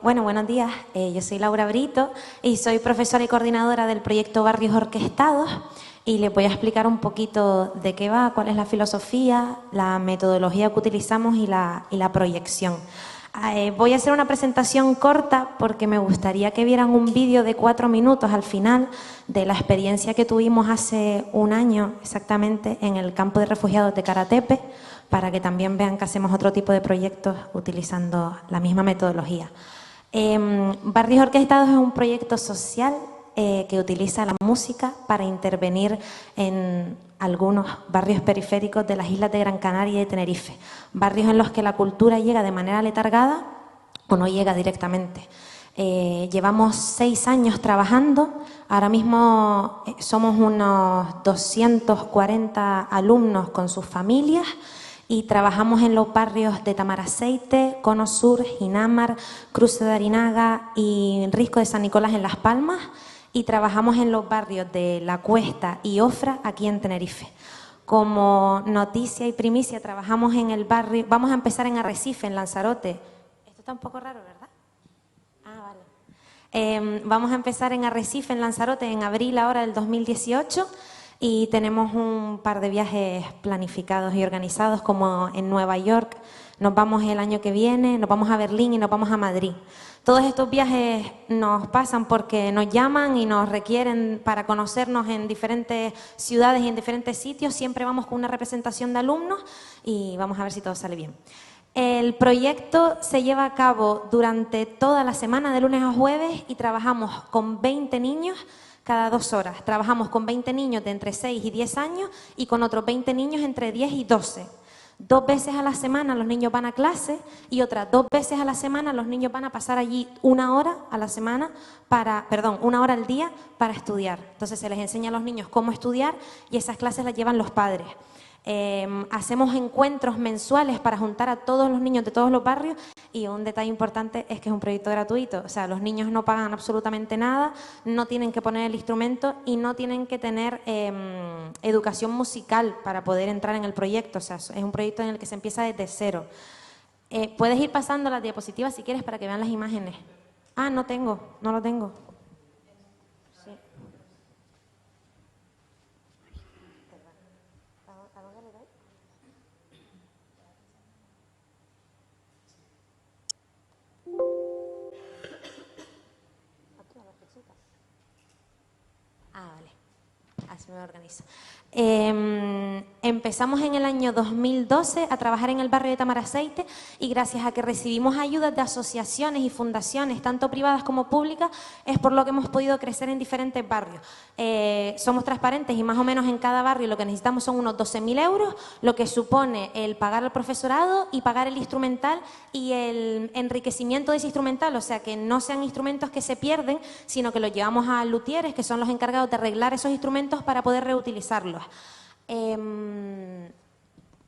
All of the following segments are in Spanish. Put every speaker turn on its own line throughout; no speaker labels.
Bueno, buenos días. Yo soy Laura Brito y soy profesora y coordinadora del proyecto Barrios Orquestados y les voy a explicar un poquito de qué va, cuál es la filosofía, la metodología que utilizamos y la proyección. Voy a hacer una presentación corta porque me gustaría que vieran un vídeo de 4 minutos al final de la experiencia que tuvimos hace un año exactamente en el campo de refugiados de Karatepe, para que también vean que hacemos otro tipo de proyectos utilizando la misma metodología. Barrios Orquestados es un proyecto social que utiliza la música para intervenir en algunos barrios periféricos de las islas de Gran Canaria y de Tenerife, barrios en los que la cultura llega de manera letargada o no llega directamente. Llevamos 6 años trabajando, ahora mismo somos unos 240 alumnos con sus familias y trabajamos en los barrios de Tamaraceite, Cono Sur, Ginamar, Cruce de Arinaga y Risco de San Nicolás en Las Palmas, y trabajamos en los barrios de La Cuesta y Ofra aquí en Tenerife. Como noticia y primicia trabajamos en el barrio, vamos a empezar en Arrecife, en Lanzarote. Esto está un poco raro, ¿verdad? Ah, vale. Vamos a empezar en Arrecife, en Lanzarote, en abril ahora del 2018. Y tenemos un par de viajes planificados y organizados, como en Nueva York. Nos vamos el año que viene, nos vamos a Berlín y nos vamos a Madrid. Todos estos viajes nos pasan porque nos llaman y nos requieren para conocernos en diferentes ciudades y en diferentes sitios. Siempre vamos con una representación de alumnos y vamos a ver si todo sale bien. El proyecto se lleva a cabo durante toda la semana, de lunes a jueves, y trabajamos con 20 niños cada 2 horas. Trabajamos con 20 niños de entre 6 y 10 años y con otros 20 niños entre 10 y 12. 2 veces a la semana los niños van a clase y otras 2 veces a la semana los niños van a pasar allí 1 hora a la semana una hora al día para estudiar. Entonces se les enseña a los niños cómo estudiar y esas clases las llevan los padres. Hacemos encuentros mensuales para juntar a todos los niños de todos los barrios, y un detalle importante es que es un proyecto gratuito, o sea, los niños no pagan absolutamente nada, no tienen que poner el instrumento y no tienen que tener educación musical para poder entrar en el proyecto, o sea, es un proyecto en el que se empieza desde cero. Puedes ir pasando las diapositivas si quieres para que vean las imágenes. Ah, no lo tengo. Ah, vale. Así me organizo. Empezamos en el año 2012 a trabajar en el barrio de Tamaraceite y gracias a que recibimos ayudas de asociaciones y fundaciones, tanto privadas como públicas, es por lo que hemos podido crecer en diferentes barrios. Somos transparentes y más o menos en cada barrio lo que necesitamos son unos 12.000 euros, lo que supone el pagar al profesorado y pagar el instrumental y el enriquecimiento de ese instrumental, o sea, que no sean instrumentos que se pierden, sino que los llevamos a luthieres, que son los encargados de arreglar esos instrumentos para poder reutilizarlos.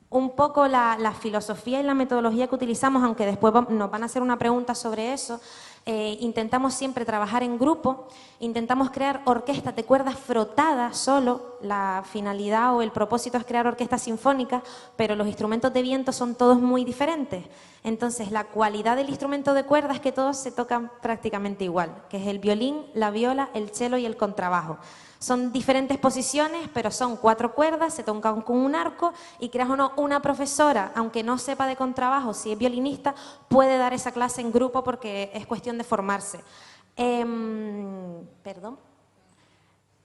Un poco la filosofía y la metodología que utilizamos, aunque después nos van a hacer una pregunta sobre eso, intentamos siempre trabajar en grupo, intentamos crear orquestas de cuerdas frotadas solo, la finalidad o el propósito es crear orquestas sinfónicas, pero los instrumentos de viento son todos muy diferentes, entonces la cualidad del instrumento de cuerda es que todos se tocan prácticamente igual, que es el violín, la viola, el cello y el contrabajo. Son diferentes posiciones, pero son 4 cuerdas, se tocan con un arco y creas o no, una profesora, aunque no sepa de contrabajo, si es violinista, puede dar esa clase en grupo porque es cuestión de formarse.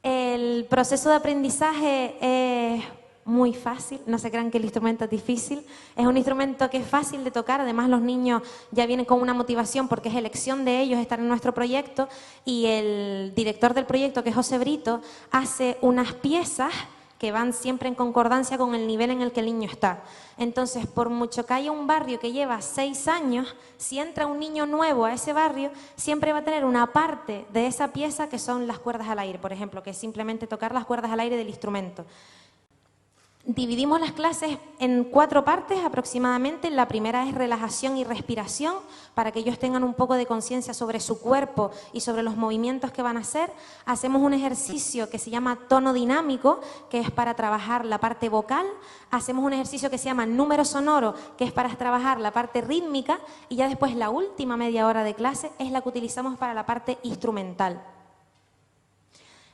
El proceso de aprendizaje es muy fácil, no se crean que el instrumento es difícil, es un instrumento que es fácil de tocar, además los niños ya vienen con una motivación porque es elección de ellos estar en nuestro proyecto y el director del proyecto, que es José Brito, hace unas piezas que van siempre en concordancia con el nivel en el que el niño está. Entonces, por mucho que haya un barrio que lleva 6 años, si entra un niño nuevo a ese barrio, siempre va a tener una parte de esa pieza que son las cuerdas al aire, por ejemplo, que es simplemente tocar las cuerdas al aire del instrumento. Dividimos las clases en 4 partes aproximadamente. La primera es relajación y respiración, para que ellos tengan un poco de conciencia sobre su cuerpo y sobre los movimientos que van a hacer. Hacemos un ejercicio que se llama tono dinámico, que es para trabajar la parte vocal. Hacemos un ejercicio que se llama número sonoro, que es para trabajar la parte rítmica. Y ya después la última media hora de clase es la que utilizamos para la parte instrumental.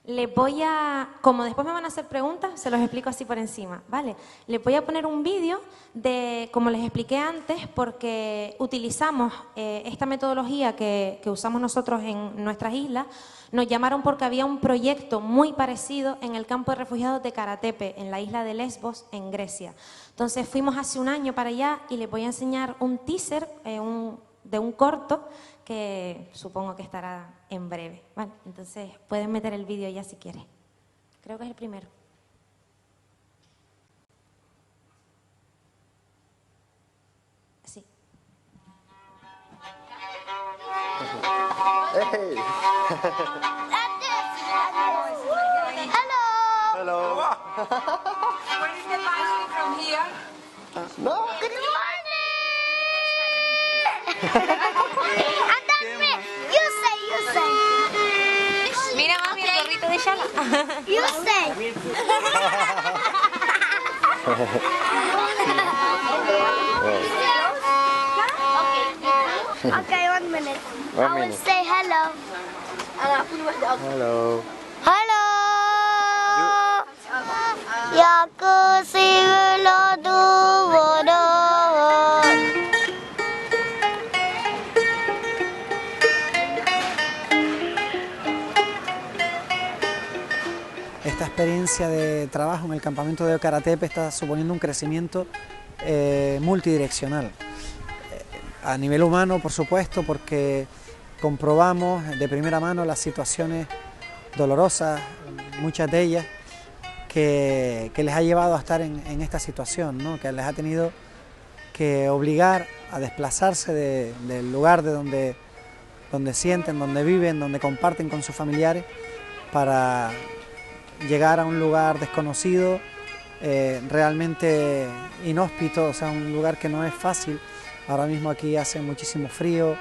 Les voy a, como después me van a hacer preguntas, se los explico así por encima, ¿vale? Les voy a poner un vídeo de, como les expliqué antes, porque utilizamos esta metodología que usamos nosotros en nuestras islas. Nos llamaron porque había un proyecto muy parecido en el campo de refugiados de Karatepe, en la isla de Lesbos, en Grecia. Entonces fuimos hace un año para allá y les voy a enseñar un teaser de un corto que supongo que estará en breve. Vale, entonces pueden meter el vídeo ya si quieren. Creo que es el primero. Sí.
Hey.
Hello.
Hello.
Where is the bathroom from here?
No.
Good morning. And then me. You say.
Mira, mami, el gorrito de Shala.
You say. Okay, 1 minute. I will say hello.
Hello.
Hello. Ya ke siglo duwodo.
Esta experiencia de trabajo en el campamento de Karatepe está suponiendo un crecimiento multidireccional. A nivel humano, por supuesto, porque comprobamos de primera mano las situaciones dolorosas, muchas de ellas, que les ha llevado a estar en esta situación, ¿no? Que les ha tenido que obligar a desplazarse del lugar de donde sienten, donde viven, donde comparten con sus familiares, para llegar a un lugar desconocido, realmente inhóspito, o sea, un lugar que no es fácil. Ahora mismo aquí hace muchísimo frío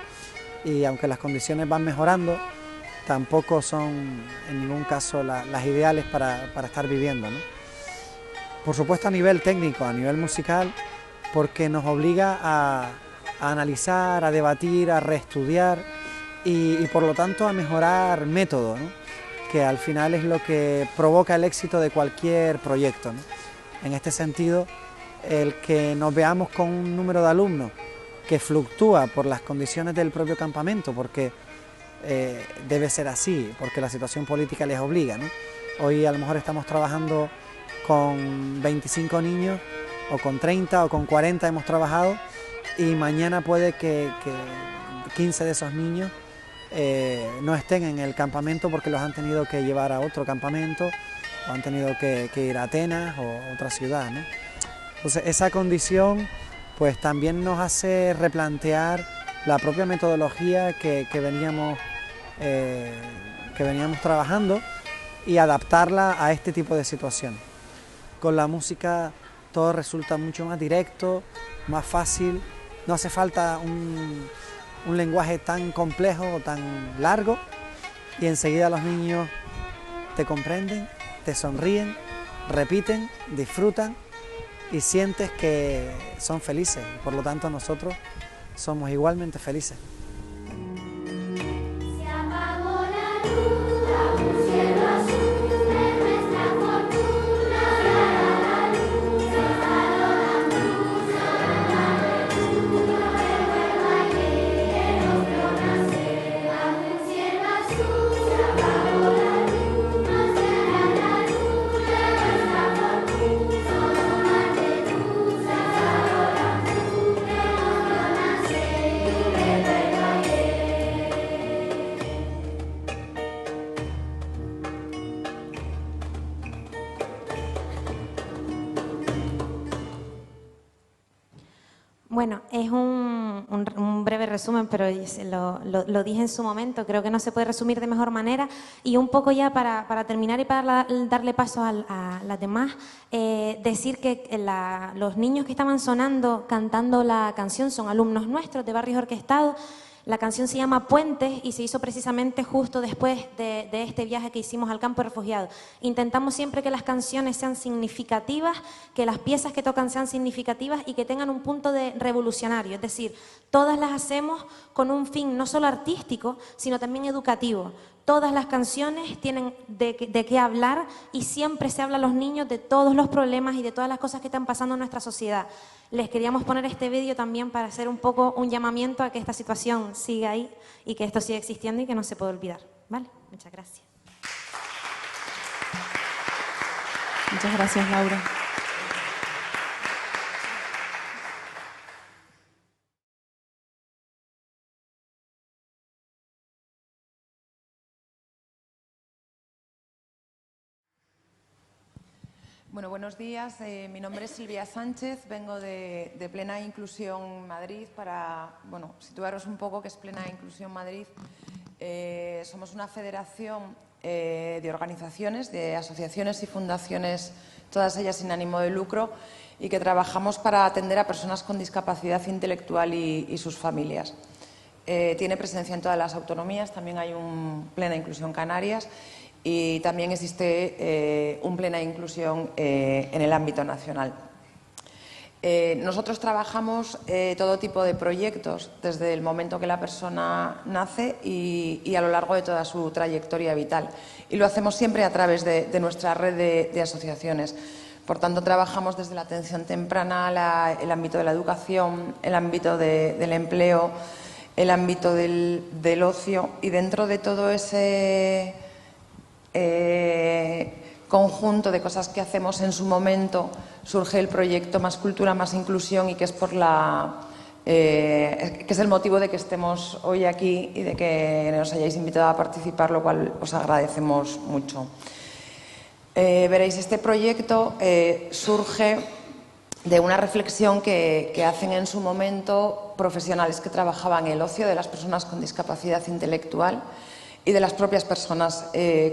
y aunque las condiciones van mejorando, tampoco son en ningún caso las ideales para estar viviendo, ¿no? Por supuesto a nivel técnico, a nivel musical, porque nos obliga a analizar, a debatir, a reestudiar y por lo tanto a mejorar método, ¿no? Que al final es lo que provoca el éxito de cualquier proyecto, ¿no? En este sentido, el que nos veamos con un número de alumnos que fluctúa por las condiciones del propio campamento, porque debe ser así, porque la situación política les obliga, ¿no? Hoy a lo mejor estamos trabajando con 25 niños, o con 30 o con 40 hemos trabajado, y mañana puede que 15 de esos niños no estén en el campamento porque los han tenido que llevar a otro campamento o han tenido que ir a Atenas o otra ciudad, ¿no? Entonces esa condición pues también nos hace replantear la propia metodología que veníamos trabajando y adaptarla a este tipo de situaciones. Con la música todo resulta mucho más directo, más fácil, no hace falta un lenguaje tan complejo o tan largo y enseguida los niños te comprenden, te sonríen, repiten, disfrutan y sientes que son felices. Por lo tanto nosotros somos igualmente felices.
es un breve resumen, pero lo dije en su momento, creo que no se puede resumir de mejor manera. Y un poco ya para terminar y para darle paso a las demás, decir que los niños que estaban sonando, cantando la canción, son alumnos nuestros de Barrios Orquestados. La canción se llama Puentes y se hizo precisamente justo después de este viaje que hicimos al campo de refugiados. Intentamos siempre que las canciones sean significativas, que las piezas que tocan sean significativas y que tengan un punto de revolucionario. Es decir, todas las hacemos con un fin no solo artístico, sino también educativo. Todas las canciones tienen de qué hablar y siempre se habla a los niños de todos los problemas y de todas las cosas que están pasando en nuestra sociedad. Les queríamos poner este vídeo también para hacer un poco un llamamiento a que esta situación siga ahí y que esto siga existiendo y que no se pueda olvidar. ¿Vale? Muchas gracias.
Muchas gracias, Laura.
Bueno, buenos días. Mi nombre es Silvia Sánchez, vengo de Plena Inclusión Madrid para situaros un poco qué es Plena Inclusión Madrid. Somos una federación de organizaciones, de asociaciones y fundaciones, todas ellas sin ánimo de lucro, y que trabajamos para atender a personas con discapacidad intelectual y sus familias. Tiene presencia en todas las autonomías, también hay un Plena Inclusión Canarias, y también existe un Plena Inclusión en el ámbito nacional. Nosotros trabajamos todo tipo de proyectos desde el momento que la persona nace y a lo largo de toda su trayectoria vital. Y lo hacemos siempre a través de nuestra red de asociaciones. Por tanto, trabajamos desde la atención temprana, el ámbito de la educación, el ámbito del empleo, el ámbito del ocio, y dentro de todo ese conjunto de cosas que hacemos en su momento surge el proyecto Más Cultura, Más Inclusión, y que es que es el motivo de que estemos hoy aquí y de que nos hayáis invitado a participar, lo cual os agradecemos mucho. Veréis, este proyecto surge de una reflexión que hacen en su momento profesionales que trabajaban el ocio de las personas con discapacidad intelectual y de las propias personas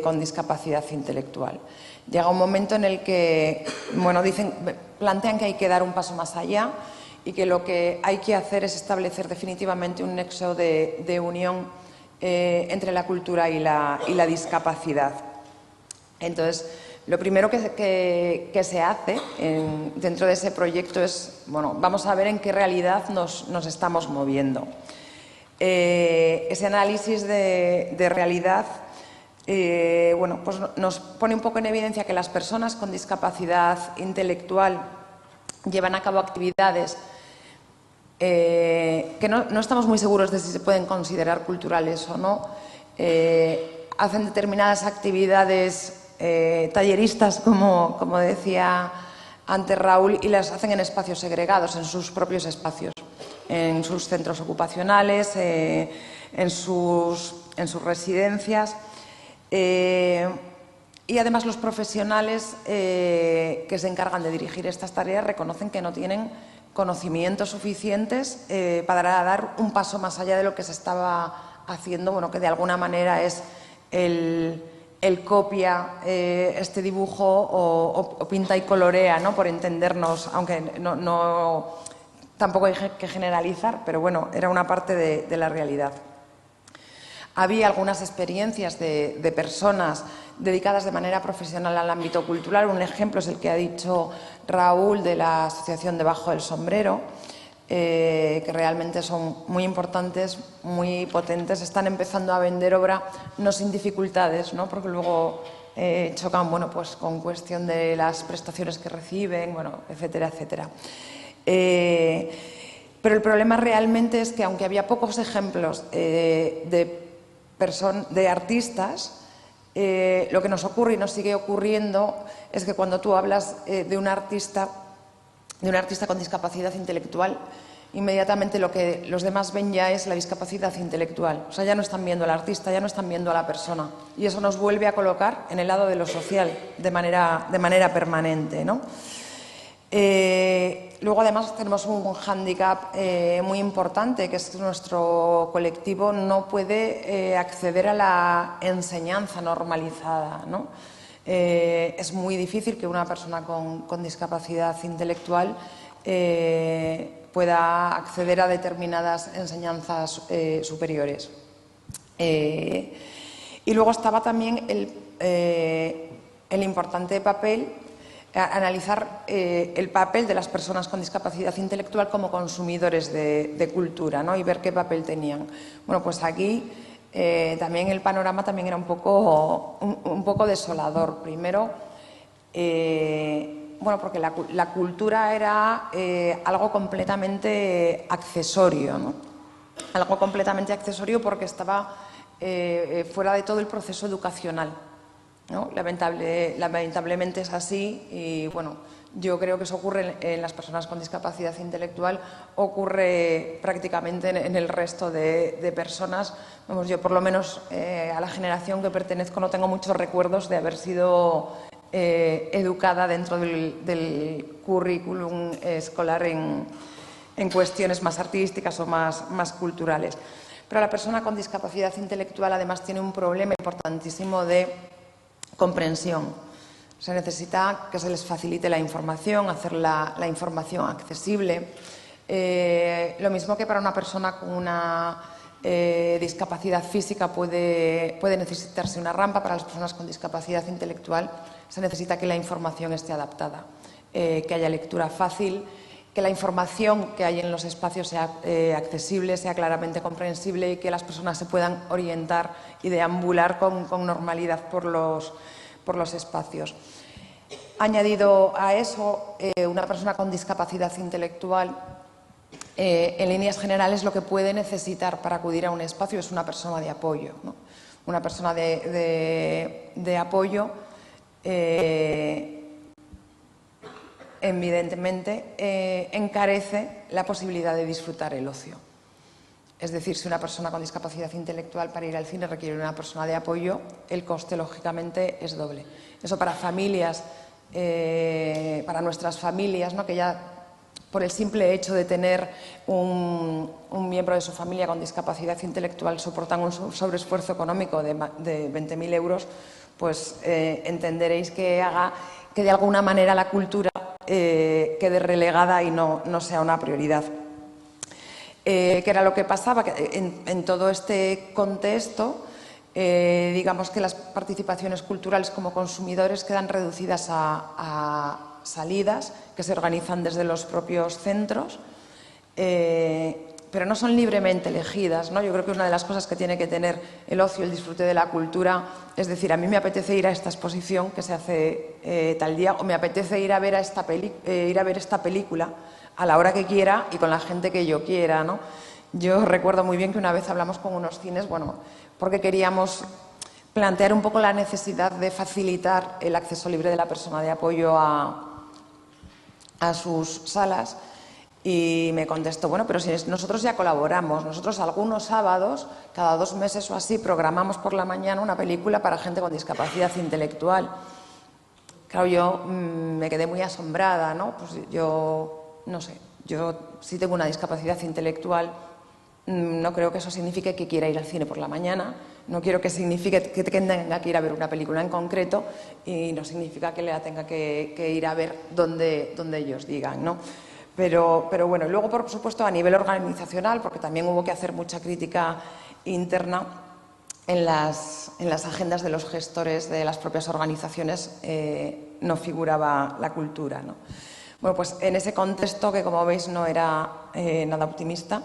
con discapacidad intelectual. Llega un momento en el que, plantean que hay que dar un paso más allá y que lo que hay que hacer es establecer definitivamente un nexo de unión entre la cultura y la discapacidad. Entonces, lo primero que se hace dentro de ese proyecto es, vamos a ver en qué realidad nos estamos moviendo. Ese análisis de realidad pues nos pone un poco en evidencia que las personas con discapacidad intelectual llevan a cabo actividades que no estamos muy seguros de si se pueden considerar culturales o no. Hacen determinadas actividades talleristas, como decía antes Raúl, y las hacen en espacios segregados, en sus propios espacios, en sus centros ocupacionales, en sus residencias. Y además los profesionales que se encargan de dirigir estas tareas reconocen que no tienen conocimientos suficientes para dar un paso más allá de lo que se estaba haciendo, que de alguna manera es el copia este dibujo o pinta y colorea, ¿no? Por entendernos, aunque tampoco hay que generalizar, pero era una parte de la realidad. Había algunas experiencias de personas dedicadas de manera profesional al ámbito cultural. Un ejemplo es el que ha dicho Raúl de la Asociación Debajo del Sombrero, que realmente son muy importantes, muy potentes. Están empezando a vender obra, no sin dificultades, ¿no? Porque luego chocan pues con cuestión de las prestaciones que reciben, etcétera, etcétera. Pero el problema realmente es que, aunque había pocos ejemplos de artistas, lo que nos ocurre y nos sigue ocurriendo es que cuando tú hablas de un artista con discapacidad intelectual, inmediatamente lo que los demás ven ya es la discapacidad intelectual. O sea, ya no están viendo al artista, ya no están viendo a la persona. Y eso nos vuelve a colocar en el lado de lo social de manera permanente, ¿no? Luego, además, tenemos un hándicap muy importante, que es que nuestro colectivo no puede acceder a la enseñanza normalizada, ¿no? Es muy difícil que una persona con discapacidad intelectual pueda acceder a determinadas enseñanzas superiores. Y luego estaba también el importante papel, analizar el papel de las personas con discapacidad intelectual como consumidores de cultura, ¿no? Y ver qué papel tenían. Bueno, pues aquí también el panorama también era un poco desolador. Primero, bueno, porque la cultura era algo completamente accesorio, ¿no? Algo completamente accesorio porque estaba fuera de todo el proceso educacional, ¿no? Lamentablemente es así y, bueno, yo creo que eso ocurre en las personas con discapacidad intelectual, ocurre prácticamente en el resto de personas. Vamos, yo por lo menos a la generación que pertenezco no tengo muchos recuerdos de haber sido educada dentro del currículum escolar en cuestiones más artísticas o más culturales. Pero la persona con discapacidad intelectual además tiene un problema importantísimo de comprensión. Se necesita que se les facilite la información, hacer la información accesible. Lo mismo que para una persona con una discapacidad física puede necesitarse una rampa, para las personas con discapacidad intelectual se necesita que la información esté adaptada, que haya lectura fácil, que la información que hay en los espacios sea accesible, sea claramente comprensible y que las personas se puedan orientar y deambular con normalidad por los espacios. Añadido a eso, una persona con discapacidad intelectual, en líneas generales, lo que puede necesitar para acudir a un espacio es una persona de apoyo, ¿no? Una persona de apoyo evidentemente encarece la posibilidad de disfrutar el ocio. Es decir, si una persona con discapacidad intelectual para ir al cine requiere una persona de apoyo, el coste lógicamente es doble. Eso para familias, para nuestras familias, ¿no? Que ya por el simple hecho de tener un miembro de su familia con discapacidad intelectual soportan un sobreesfuerzo económico de 20.000 euros, pues entenderéis que haga que de alguna manera la cultura quede relegada y no sea una prioridad. ¿Qué era lo que pasaba? Que en todo este contexto, digamos que las participaciones culturales como consumidores quedan reducidas a salidas que se organizan desde los propios centros, pero no son libremente elegidas, ¿no? Yo creo que una de las cosas que tiene que tener el ocio, el disfrute de la cultura, es decir, a mí me apetece ir a esta exposición que se hace tal día, o me apetece ir a ver esta película a la hora que quiera y con la gente que yo quiera, ¿no? Yo recuerdo muy bien que una vez hablamos con unos cines, bueno, porque queríamos plantear un poco la necesidad de facilitar el acceso libre de la persona de apoyo a sus salas, y me contestó, bueno, pero si nosotros ya colaboramos, nosotros algunos sábados, cada 2 meses o así, programamos por la mañana una película para gente con discapacidad intelectual. Claro, yo me quedé muy asombrada, ¿no? Pues yo, no sé, yo sí tengo una discapacidad intelectual, no creo que eso signifique que quiera ir al cine por la mañana, no quiero que signifique que tenga que ir a ver una película en concreto y no significa que la tenga que ir a ver donde ellos digan, ¿no? Pero bueno, y luego, por supuesto, a nivel organizacional, porque también hubo que hacer mucha crítica interna en las agendas de los gestores de las propias organizaciones, no figuraba la cultura, ¿no? Bueno, pues en ese contexto, que como veis no era nada optimista,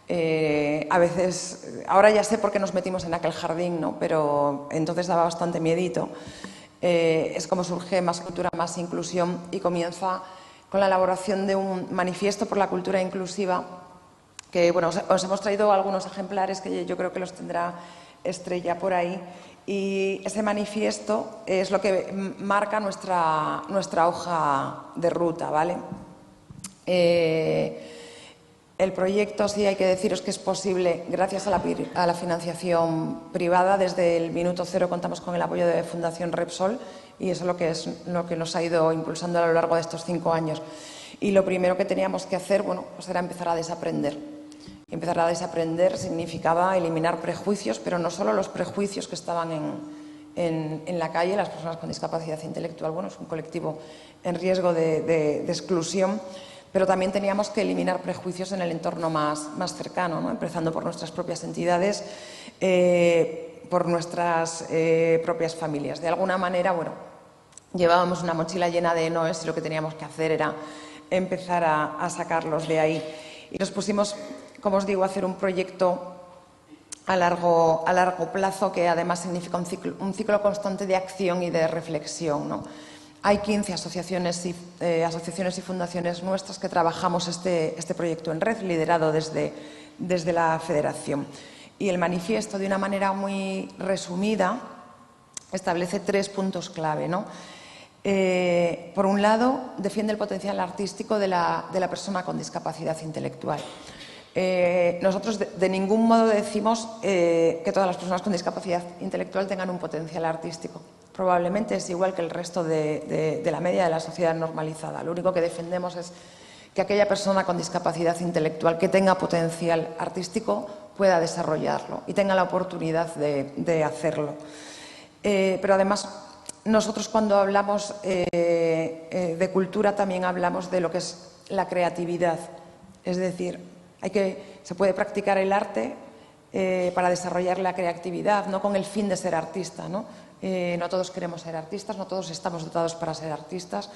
a veces, ahora ya sé por qué nos metimos en aquel jardín, ¿no? Pero entonces daba bastante miedito. Es como surge Más Cultura, Más Inclusión y comienza con la elaboración de un manifiesto por la cultura inclusiva, que bueno, os hemos traído algunos ejemplares que yo creo que los tendrá Estrella por ahí, y ese manifiesto es lo que marca nuestra hoja de ruta, ¿vale? El proyecto, sí hay que deciros que es posible gracias a la financiación privada. Desde el minuto cero contamos con el apoyo de Fundación Repsol y eso es lo que nos ha ido impulsando a lo largo de estos 5 años. Y lo primero que teníamos que hacer, bueno, pues era empezar a desaprender. Empezar a desaprender significaba eliminar prejuicios, pero no solo los prejuicios que estaban en la calle, las personas con discapacidad intelectual. Bueno, es un colectivo en riesgo de exclusión, pero también teníamos que eliminar prejuicios en el entorno más cercano, ¿no? Empezando por nuestras propias entidades, por nuestras propias familias. De alguna manera, bueno, llevábamos una mochila llena de noes y lo que teníamos que hacer era empezar a sacarlos de ahí. Y nos pusimos, como os digo, a hacer un proyecto a largo plazo que además significa un ciclo constante de acción y de reflexión, ¿no? Hay 15 asociaciones y fundaciones nuestras que trabajamos este proyecto en red, liderado desde la Federación. Y el manifiesto, de una manera muy resumida, establece 3 puntos clave, ¿no? Por un lado, defiende el potencial artístico de la persona con discapacidad intelectual. Nosotros de ningún modo decimos que todas las personas con discapacidad intelectual tengan un potencial artístico. Probablemente es igual que el resto de la media de la sociedad normalizada. Lo único que defendemos es que aquella persona con discapacidad intelectual que tenga potencial artístico pueda desarrollarlo y tenga la oportunidad de hacerlo. Pero además, nosotros cuando hablamos de cultura también hablamos de lo que es la creatividad. Es decir, se puede practicar el arte para desarrollar la creatividad, no con el fin de ser artista, ¿no? No todos queremos ser artistas, no todos estamos dotados para ser artistas,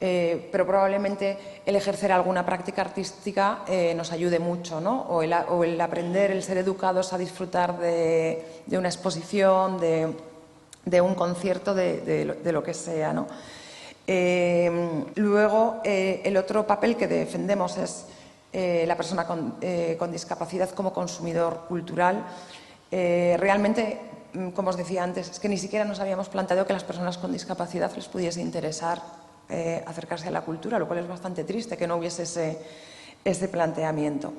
pero probablemente el ejercer alguna práctica artística nos ayude mucho, ¿no? O el aprender, el ser educados a disfrutar de una exposición, de un concierto, de lo que sea, ¿no? Luego, el otro papel que defendemos es la persona con discapacidad como consumidor cultural. Realmente, como os decía antes, es que ni siquiera nos habíamos planteado que a las personas con discapacidad les pudiese interesar acercarse a la cultura, lo cual es bastante triste que no hubiese ese planteamiento.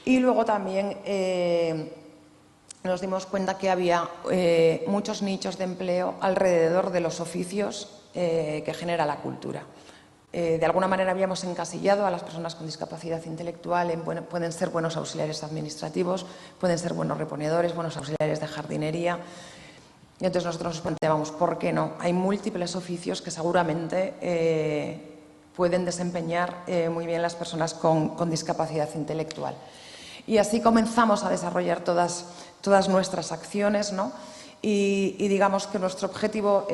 Y luego también nos dimos cuenta que había muchos nichos de empleo alrededor de los oficios que genera la cultura. De alguna manera habíamos encasillado a las personas con discapacidad intelectual pueden ser buenos auxiliares administrativos, pueden ser buenos reponedores, buenos auxiliares de jardinería. Y entonces nosotros nos planteábamos, ¿por qué no? Hay múltiples oficios que seguramente pueden desempeñar muy bien las personas con discapacidad intelectual. Y así comenzamos a desarrollar todas nuestras acciones, ¿no? Y digamos que nuestro objetivo,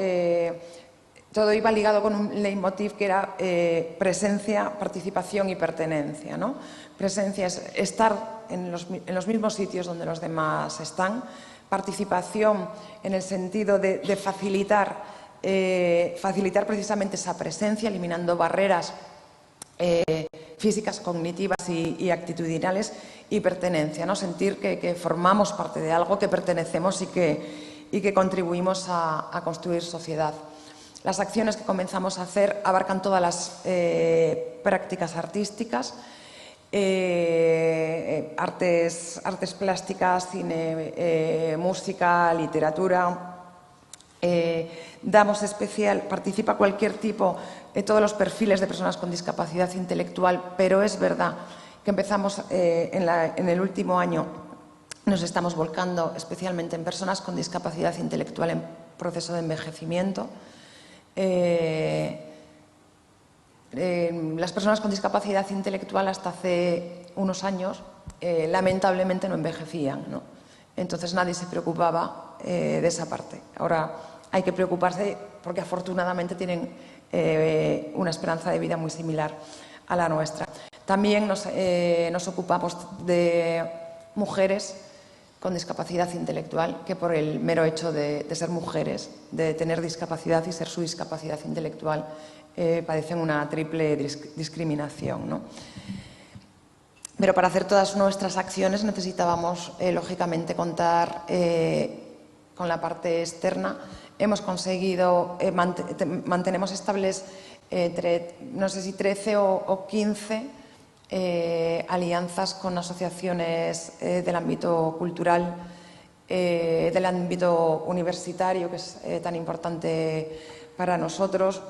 todo iba ligado con un leitmotiv que era presencia, participación y pertenencia, ¿no? Presencia es estar en los mismos sitios donde los demás están. Participación en el sentido de facilitar precisamente esa presencia, eliminando barreras físicas, cognitivas y actitudinales, y pertenencia, ¿no? Sentir que formamos parte de algo, que pertenecemos y que contribuimos a construir sociedad. Las acciones que comenzamos a hacer abarcan todas las prácticas artísticas, artes plásticas, cine, música, literatura. Participa cualquier tipo, todos los perfiles de personas con discapacidad intelectual, pero es verdad que empezamos en el último año, nos estamos volcando especialmente en personas con discapacidad intelectual en proceso de envejecimiento. Las personas con discapacidad intelectual hasta hace unos años lamentablemente no envejecían, ¿no? Entonces nadie se preocupaba de esa parte. Ahora hay que preocuparse porque afortunadamente tienen una esperanza de vida muy similar a la nuestra. También nos ocupamos de mujeres con discapacidad intelectual que por el mero hecho de ser mujeres, de tener discapacidad y ser su discapacidad intelectual, padecen una triple discriminación, ¿no? Pero para hacer todas nuestras acciones necesitábamos, lógicamente, contar con la parte externa. Hemos conseguido, mantenemos estables entre, no sé si 13 o 15 alianzas con asociaciones del ámbito cultural, del ámbito universitario, que es tan importante para nosotros.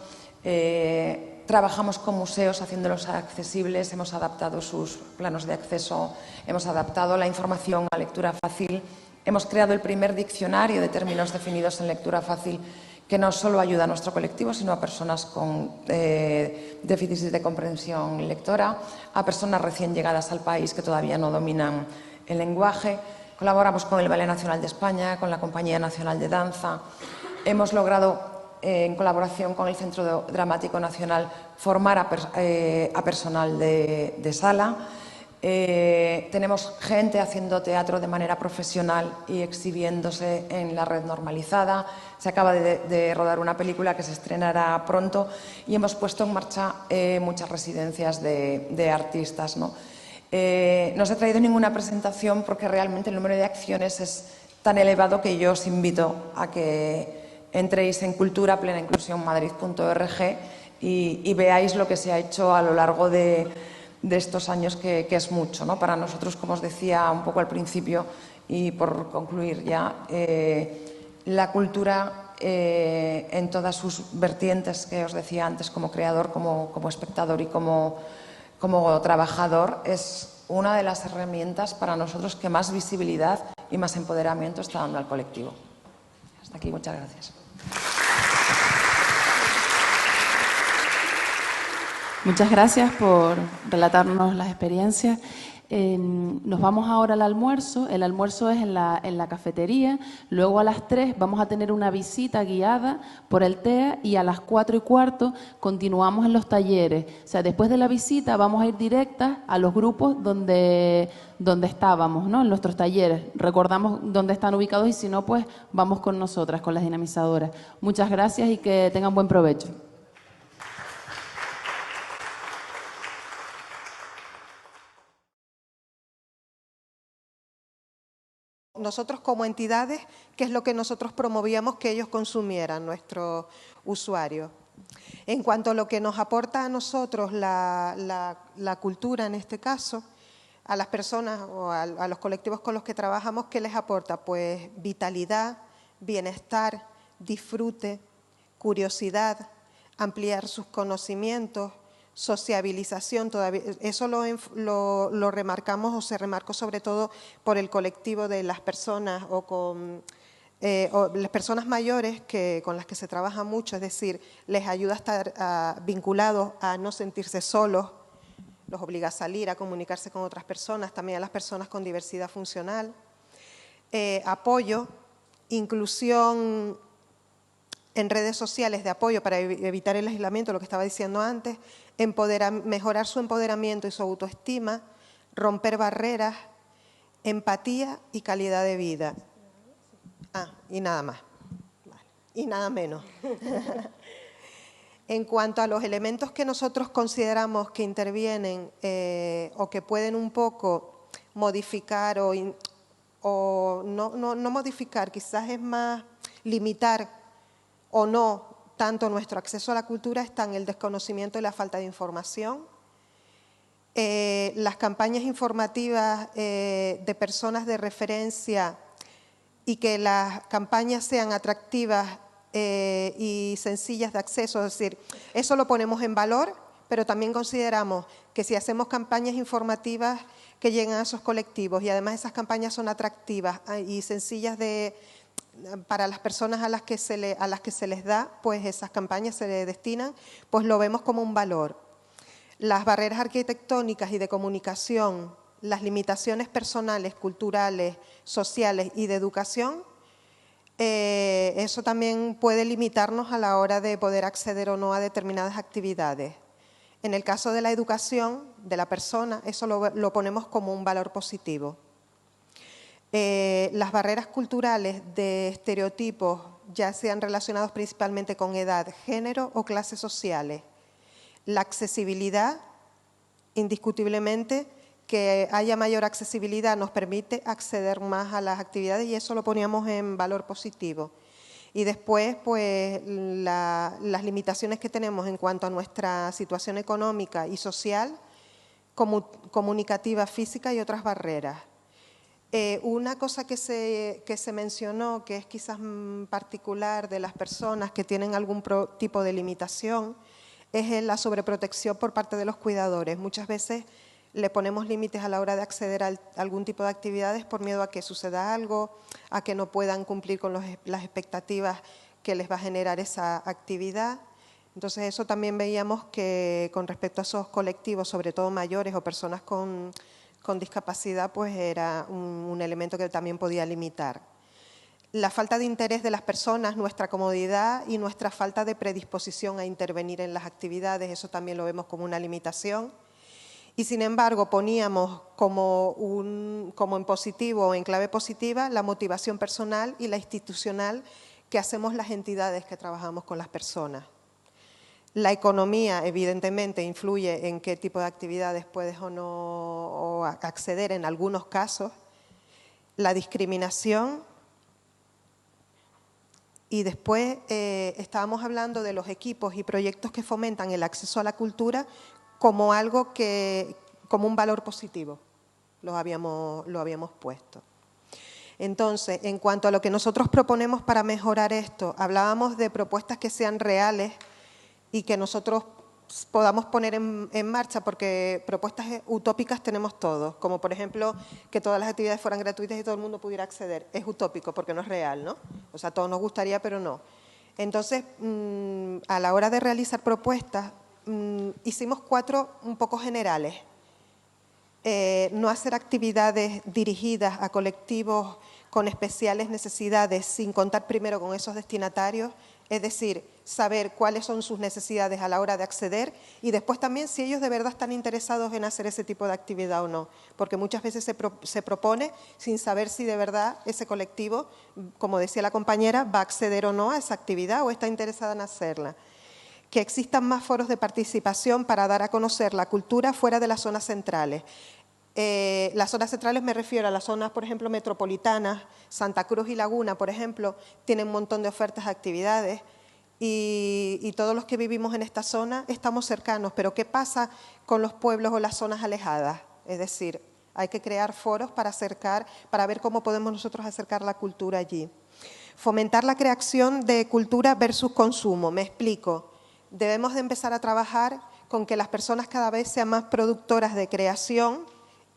Trabajamos con museos haciéndolos accesibles, hemos adaptado sus planos de acceso, hemos adaptado la información a lectura fácil, hemos creado el primer diccionario de términos definidos en lectura fácil que no solo ayuda a nuestro colectivo, sino a personas con déficits de comprensión lectora, a personas recién llegadas al país que todavía no dominan el lenguaje. Colaboramos con el Ballet Nacional de España, con la Compañía Nacional de Danza. Hemos logrado, en colaboración con el Centro Dramático Nacional, formar a personal de sala. Tenemos gente haciendo teatro de manera profesional y exhibiéndose en la red normalizada. Se acaba de rodar una película que se estrenará pronto y hemos puesto en marcha muchas residencias de artistas, ¿no? No os he traído ninguna presentación porque realmente el número de acciones es tan elevado que yo os invito a que entréis en culturaplenainclusionmadrid.org y veáis lo que se ha hecho a lo largo de estos años, que es mucho, ¿no? Para nosotros, como os decía un poco al principio, y por concluir ya, la cultura en todas sus vertientes que os decía antes, como creador, como espectador y como trabajador, es una de las herramientas para nosotros que más visibilidad y más empoderamiento está dando al colectivo. Hasta aquí, muchas gracias.
Muchas gracias por relatarnos las experiencias. Nos vamos ahora al almuerzo. El almuerzo es en la cafetería. Luego a las 3 vamos a tener una visita guiada por el TEA y a las 4:15 continuamos en los talleres. O sea, después de la visita vamos a ir directas a los grupos donde estábamos, ¿no? En nuestros talleres. Recordamos dónde están ubicados y si no, pues vamos con nosotras, con las dinamizadoras. Muchas gracias y que tengan buen provecho.
Nosotros como entidades, ¿qué es lo que nosotros promovíamos que ellos consumieran, nuestros usuarios? En cuanto a lo que nos aporta a nosotros la cultura, en este caso, a las personas o a los colectivos con los que trabajamos, ¿qué les aporta? Pues vitalidad, bienestar, disfrute, curiosidad, ampliar sus conocimientos, sociabilización. Todavía eso lo remarcamos o se remarcó sobre todo por el colectivo de las personas o las personas mayores con las que se trabaja mucho, es decir, les ayuda a estar vinculados a no sentirse solos, los obliga a salir, a comunicarse con otras personas, también a las personas con diversidad funcional, apoyo, inclusión en redes sociales de apoyo para evitar el aislamiento, lo que estaba diciendo antes, mejorar su empoderamiento y su autoestima, romper barreras, empatía y calidad de vida. Y nada más. Vale. Y nada menos. En cuanto a los elementos que nosotros consideramos que intervienen o que pueden un poco modificar o no modificar, quizás es más limitar o no tanto nuestro acceso a la cultura, están el desconocimiento y la falta de información, las campañas informativas de personas de referencia y que las campañas sean atractivas y sencillas de acceso, es decir, eso lo ponemos en valor, pero también consideramos que si hacemos campañas informativas que lleguen a esos colectivos y además esas campañas son atractivas y sencillas para las personas a las que se les da, pues esas campañas se le destinan, pues lo vemos como un valor. Las barreras arquitectónicas y de comunicación, las limitaciones personales, culturales, sociales y de educación, eso también puede limitarnos a la hora de poder acceder o no a determinadas actividades. En el caso de la educación de la persona, eso lo ponemos como un valor positivo. Las barreras culturales de estereotipos, ya sean relacionados principalmente con edad, género o clases sociales. La accesibilidad, indiscutiblemente, que haya mayor accesibilidad nos permite acceder más a las actividades y eso lo poníamos en valor positivo. Y después, pues, las limitaciones que tenemos en cuanto a nuestra situación económica y social, comunicativa física y otras barreras. Una cosa que se mencionó, que es quizás particular de las personas que tienen algún tipo de limitación, es la sobreprotección por parte de los cuidadores. Muchas veces le ponemos límites a la hora de acceder a algún tipo de actividades por miedo a que suceda algo, a que no puedan cumplir con las expectativas que les va a generar esa actividad. Entonces, eso también veíamos que con respecto a esos colectivos, sobre todo mayores o personas con discapacidad, pues era un elemento que también podía limitar. La falta de interés de las personas, nuestra comodidad y nuestra falta de predisposición a intervenir en las actividades, eso también lo vemos como una limitación. Y sin embargo, poníamos como en positivo o en clave positiva la motivación personal y la institucional que hacemos las entidades que trabajamos con las personas. La economía, evidentemente, influye en qué tipo de actividades puedes o no acceder en algunos casos. La discriminación. Y después estábamos hablando de los equipos y proyectos que fomentan el acceso a la cultura como algo como un valor positivo. Lo habíamos puesto. Entonces, en cuanto a lo que nosotros proponemos para mejorar esto, hablábamos de propuestas que sean reales y que nosotros podamos poner en marcha, porque propuestas utópicas tenemos todos, como por ejemplo que todas las actividades fueran gratuitas y todo el mundo pudiera acceder. Es utópico porque no es real, ¿no? O sea, a todos nos gustaría, pero no. Entonces, a la hora de realizar propuestas, hicimos 4 un poco generales. No hacer actividades dirigidas a colectivos con especiales necesidades sin contar primero con esos destinatarios, es decir, saber cuáles son sus necesidades a la hora de acceder y después también si ellos de verdad están interesados en hacer ese tipo de actividad o no, porque muchas veces se propone sin saber si de verdad ese colectivo, como decía la compañera, va a acceder o no a esa actividad o está interesada en hacerla. Que existan más foros de participación para dar a conocer la cultura fuera de las zonas centrales. Las zonas centrales me refiero a las zonas, por ejemplo, metropolitanas. Santa Cruz y Laguna, por ejemplo, tienen un montón de ofertas de actividades y todos los que vivimos en esta zona estamos cercanos. Pero ¿qué pasa con los pueblos o las zonas alejadas? Es decir, hay que crear foros para ver cómo podemos nosotros acercar la cultura allí. Fomentar la creación de cultura versus consumo. Me explico. Debemos de empezar a trabajar con que las personas cada vez sean más productoras de creación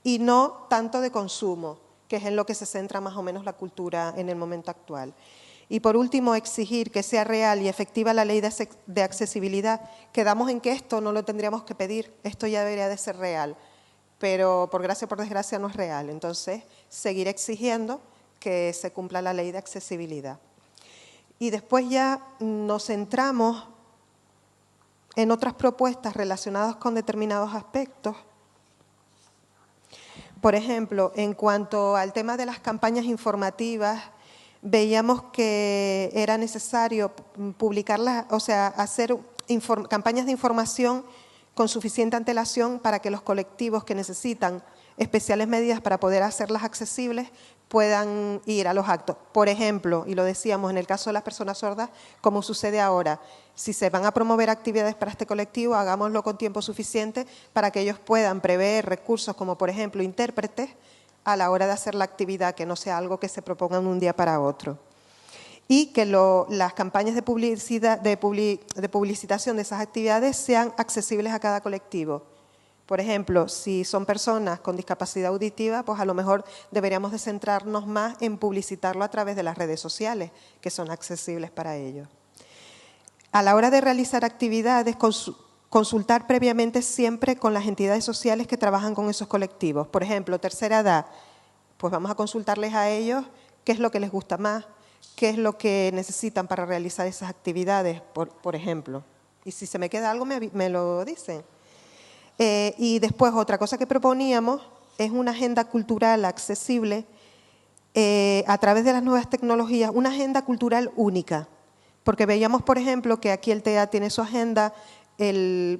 y no tanto de consumo, que es en lo que se centra más o menos la cultura en el momento actual. Y por último, exigir que sea real y efectiva la ley de accesibilidad. Quedamos en que esto no lo tendríamos que pedir, esto ya debería de ser real, pero por gracia o por desgracia no es real. Entonces, seguir exigiendo que se cumpla la ley de accesibilidad. Y después ya nos centramos en otras propuestas relacionadas con determinados aspectos. Por ejemplo, en cuanto al tema de las campañas informativas, veíamos que era necesario publicarlas, o sea, hacer campañas de información con suficiente antelación para que los colectivos que necesitan especiales medidas para poder hacerlas accesibles puedan ir a los actos. Por ejemplo, y lo decíamos en el caso de las personas sordas, como sucede ahora, si se van a promover actividades para este colectivo, hagámoslo con tiempo suficiente para que ellos puedan prever recursos como, por ejemplo, intérpretes a la hora de hacer la actividad, que no sea algo que se propongan de un día para otro. Y que las campañas de publicitación de esas actividades sean accesibles a cada colectivo. Por ejemplo, si son personas con discapacidad auditiva, pues a lo mejor deberíamos de centrarnos más en publicitarlo a través de las redes sociales, que son accesibles para ellos. A la hora de realizar actividades, consultar previamente siempre con las entidades sociales que trabajan con esos colectivos. Por ejemplo, tercera edad, pues vamos a consultarles a ellos qué es lo que les gusta más, qué es lo que necesitan para realizar esas actividades, por ejemplo. Y si se me queda algo, me lo dicen. Y después, otra cosa que proponíamos es una agenda cultural accesible a través de las nuevas tecnologías, una agenda cultural única. Porque veíamos, por ejemplo, que aquí el TEA tiene su agenda,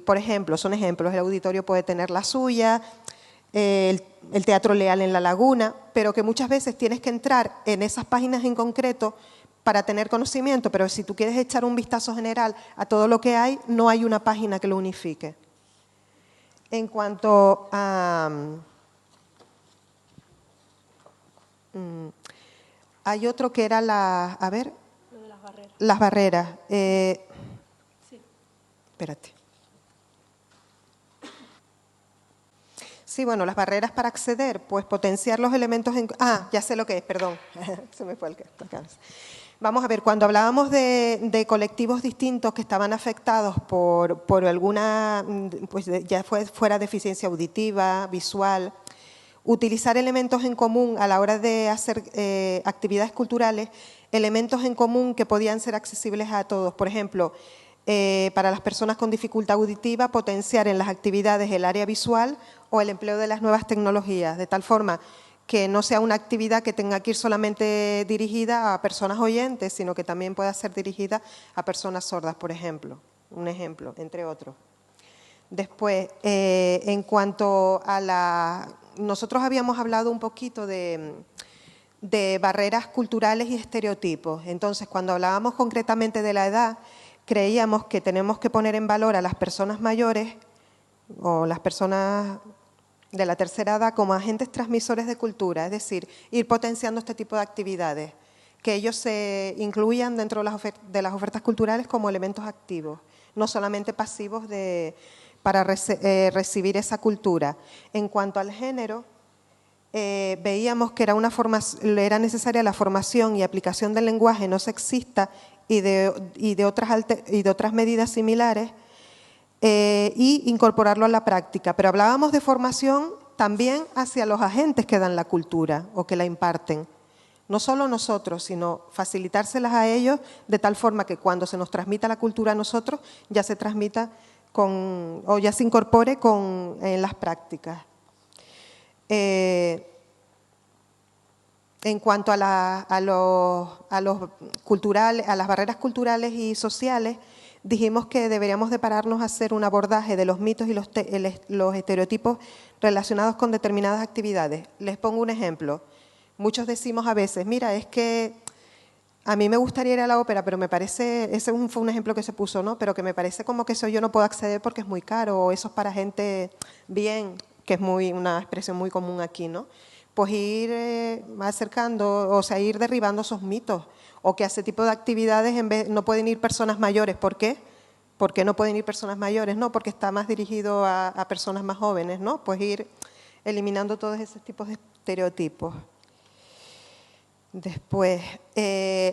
por ejemplo, son ejemplos, el auditorio puede tener la suya, el Teatro Leal en La Laguna, pero que muchas veces tienes que entrar en esas páginas en concreto para tener conocimiento, pero si tú quieres echar un vistazo general a todo lo que hay, no hay una página que lo unifique. En cuanto a... hay otro que era a ver, lo de las barreras. Las barreras. Sí. Espérate. Sí, bueno, las barreras para acceder, pues potenciar los elementos en... Ah, ya sé lo que es, perdón. Se me fue el que... Vamos a ver, cuando hablábamos de colectivos distintos que estaban afectados por alguna, pues ya fuera deficiencia auditiva, visual, utilizar elementos en común a la hora de hacer actividades culturales, elementos en común que podían ser accesibles a todos. Por ejemplo, para las personas con dificultad auditiva, potenciar en las actividades el área visual o el empleo de las nuevas tecnologías, de tal forma que no sea una actividad que tenga que ir solamente dirigida a personas oyentes, sino que también pueda ser dirigida a personas sordas, por ejemplo. Un ejemplo, entre otros. Después, en cuanto a nosotros habíamos hablado un poquito de barreras culturales y estereotipos. Entonces, cuando hablábamos concretamente de la edad, creíamos que tenemos que poner en valor a las personas mayores o las personas de la tercera edad como agentes transmisores de cultura, es decir, ir potenciando este tipo de actividades, que ellos se incluyan dentro de las ofertas culturales como elementos activos, no solamente pasivos para recibir esa cultura. En cuanto al género, veíamos que era necesaria la formación y aplicación del lenguaje no sexista y de otras medidas similares, y incorporarlo a la práctica. Pero hablábamos de formación también hacia los agentes que dan la cultura o que la imparten. No solo nosotros, sino facilitárselas a ellos de tal forma que cuando se nos transmita la cultura a nosotros ya se transmita o ya se incorpore en las prácticas. En cuanto a las barreras culturales y sociales, dijimos que deberíamos de pararnos a hacer un abordaje de los mitos y los estereotipos relacionados con determinadas actividades. Les pongo un ejemplo. Muchos decimos a veces, mira, es que a mí me gustaría ir a la ópera, pero me parece, ese fue un ejemplo que se puso, ¿no? Pero que me parece como que eso yo no puedo acceder porque es muy caro, o eso es para gente bien, que es una expresión muy común aquí, ¿no? Pues ir acercando, o sea, ir derribando esos mitos, o que a ese tipo de actividades no pueden ir personas mayores. ¿Por qué? ¿Por qué no pueden ir personas mayores? No, porque está más dirigido a personas más jóvenes, ¿no? Pues ir eliminando todos esos tipos de estereotipos. Después,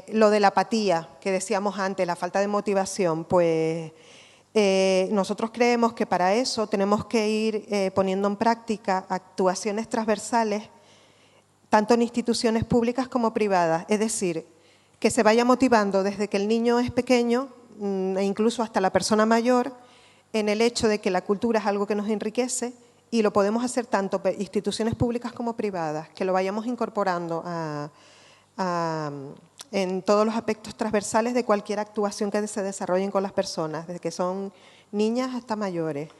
lo de la apatía, que decíamos antes, la falta de motivación, pues nosotros creemos que para eso tenemos que ir poniendo en práctica actuaciones transversales, tanto en instituciones públicas como privadas, es decir, que se vaya motivando desde que el niño es pequeño e incluso hasta la persona mayor en el hecho de que la cultura es algo que nos enriquece y lo podemos hacer tanto instituciones públicas como privadas, que lo vayamos incorporando en todos los aspectos transversales de cualquier actuación que se desarrollen con las personas, desde que son niñas hasta mayores.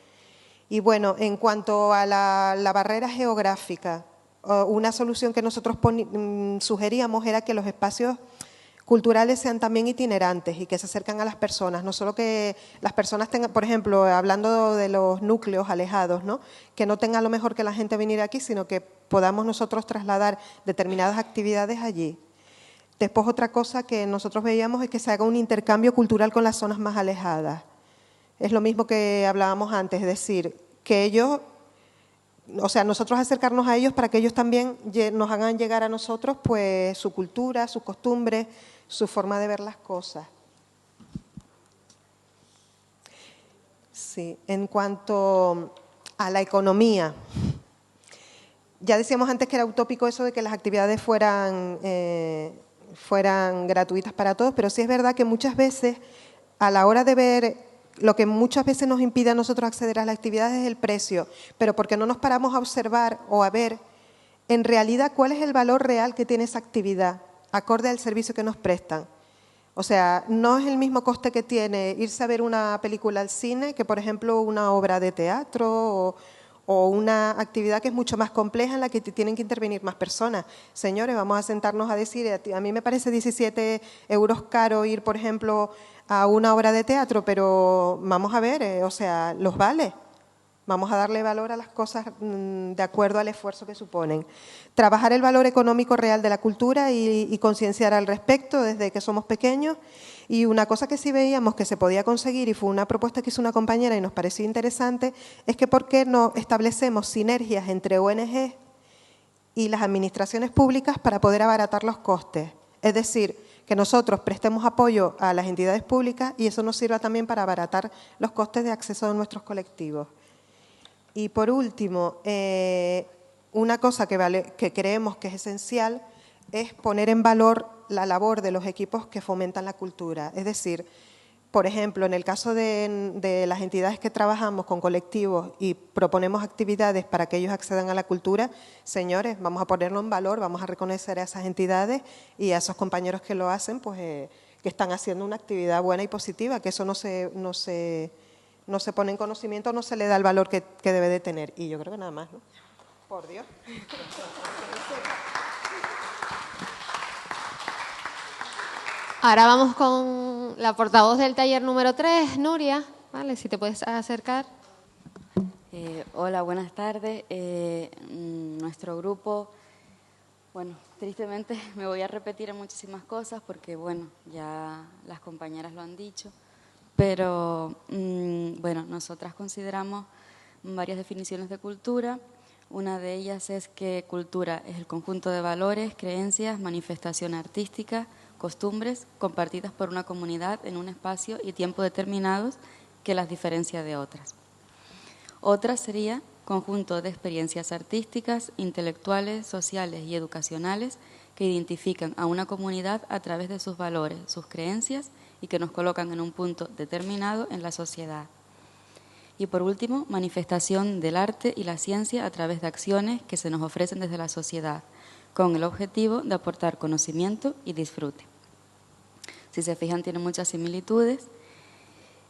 Y bueno, en cuanto a la barrera geográfica, una solución que nosotros sugeríamos era que los espacios culturales sean también itinerantes y que se acercan a las personas, no solo que las personas tengan, por ejemplo, hablando de los núcleos alejados, ¿no? Que no tenga a lo mejor que la gente venir aquí, sino que podamos nosotros trasladar determinadas actividades allí. Después otra cosa que nosotros veíamos es que se haga un intercambio cultural con las zonas más alejadas. Es lo mismo que hablábamos antes, es decir, que ellos, o sea, nosotros acercarnos a ellos para que ellos también nos hagan llegar a nosotros pues su cultura, sus costumbres, su forma de ver las cosas. Sí, en cuanto a la economía, ya decíamos antes que era utópico eso de que las actividades fueran gratuitas para todos, pero sí es verdad que muchas veces, a la hora de ver, lo que muchas veces nos impide a nosotros acceder a las actividades es el precio, pero porque no nos paramos a observar o a ver en realidad cuál es el valor real que tiene esa actividad, acorde al servicio que nos prestan. O sea, no es el mismo coste que tiene irse a ver una película al cine que, por ejemplo, una obra de teatro o una actividad que es mucho más compleja en la que tienen que intervenir más personas. Señores, vamos a sentarnos a decir, a mí me parece 17 euros caro ir, por ejemplo, a una obra de teatro, pero vamos a ver, o sea, los vale. Vamos a darle valor a las cosas de acuerdo al esfuerzo que suponen. Trabajar el valor económico real de la cultura y concienciar al respecto desde que somos pequeños. Y una cosa que sí veíamos que se podía conseguir, y fue una propuesta que hizo una compañera y nos pareció interesante, es que por qué no establecemos sinergias entre ONG y las administraciones públicas para poder abaratar los costes. Es decir, que nosotros prestemos apoyo a las entidades públicas y eso nos sirva también para abaratar los costes de acceso de nuestros colectivos. Y por último, una cosa que creemos que es esencial es poner en valor la labor de los equipos que fomentan la cultura. Es decir, por ejemplo, en el caso de las entidades que trabajamos con colectivos y proponemos actividades para que ellos accedan a la cultura, señores, vamos a ponerlo en valor, vamos a reconocer a esas entidades y a esos compañeros que lo hacen, pues que están haciendo una actividad buena y positiva, que eso no se pone en conocimiento, no se le da el valor que debe de tener. Y yo creo que nada más, ¿no? Por Dios.
Ahora vamos con la portavoz del taller número 3, Nuria. Vale, si te puedes acercar.
Hola, buenas tardes. Nuestro grupo, bueno, tristemente me voy a repetir en muchísimas cosas porque, bueno, ya las compañeras lo han dicho. Pero, bueno, nosotras consideramos varias definiciones de cultura. Una de ellas es que cultura es el conjunto de valores, creencias, manifestaciones artísticas, costumbres compartidas por una comunidad en un espacio y tiempo determinados que las diferencia de otras. Otra sería conjunto de experiencias artísticas, intelectuales, sociales y educacionales que identifican a una comunidad a través de sus valores, sus creencias y que nos colocan en un punto determinado en la sociedad. Y por último, manifestación del arte y la ciencia a través de acciones que se nos ofrecen desde la sociedad, con el objetivo de aportar conocimiento y disfrute. Si se fijan, tiene muchas similitudes.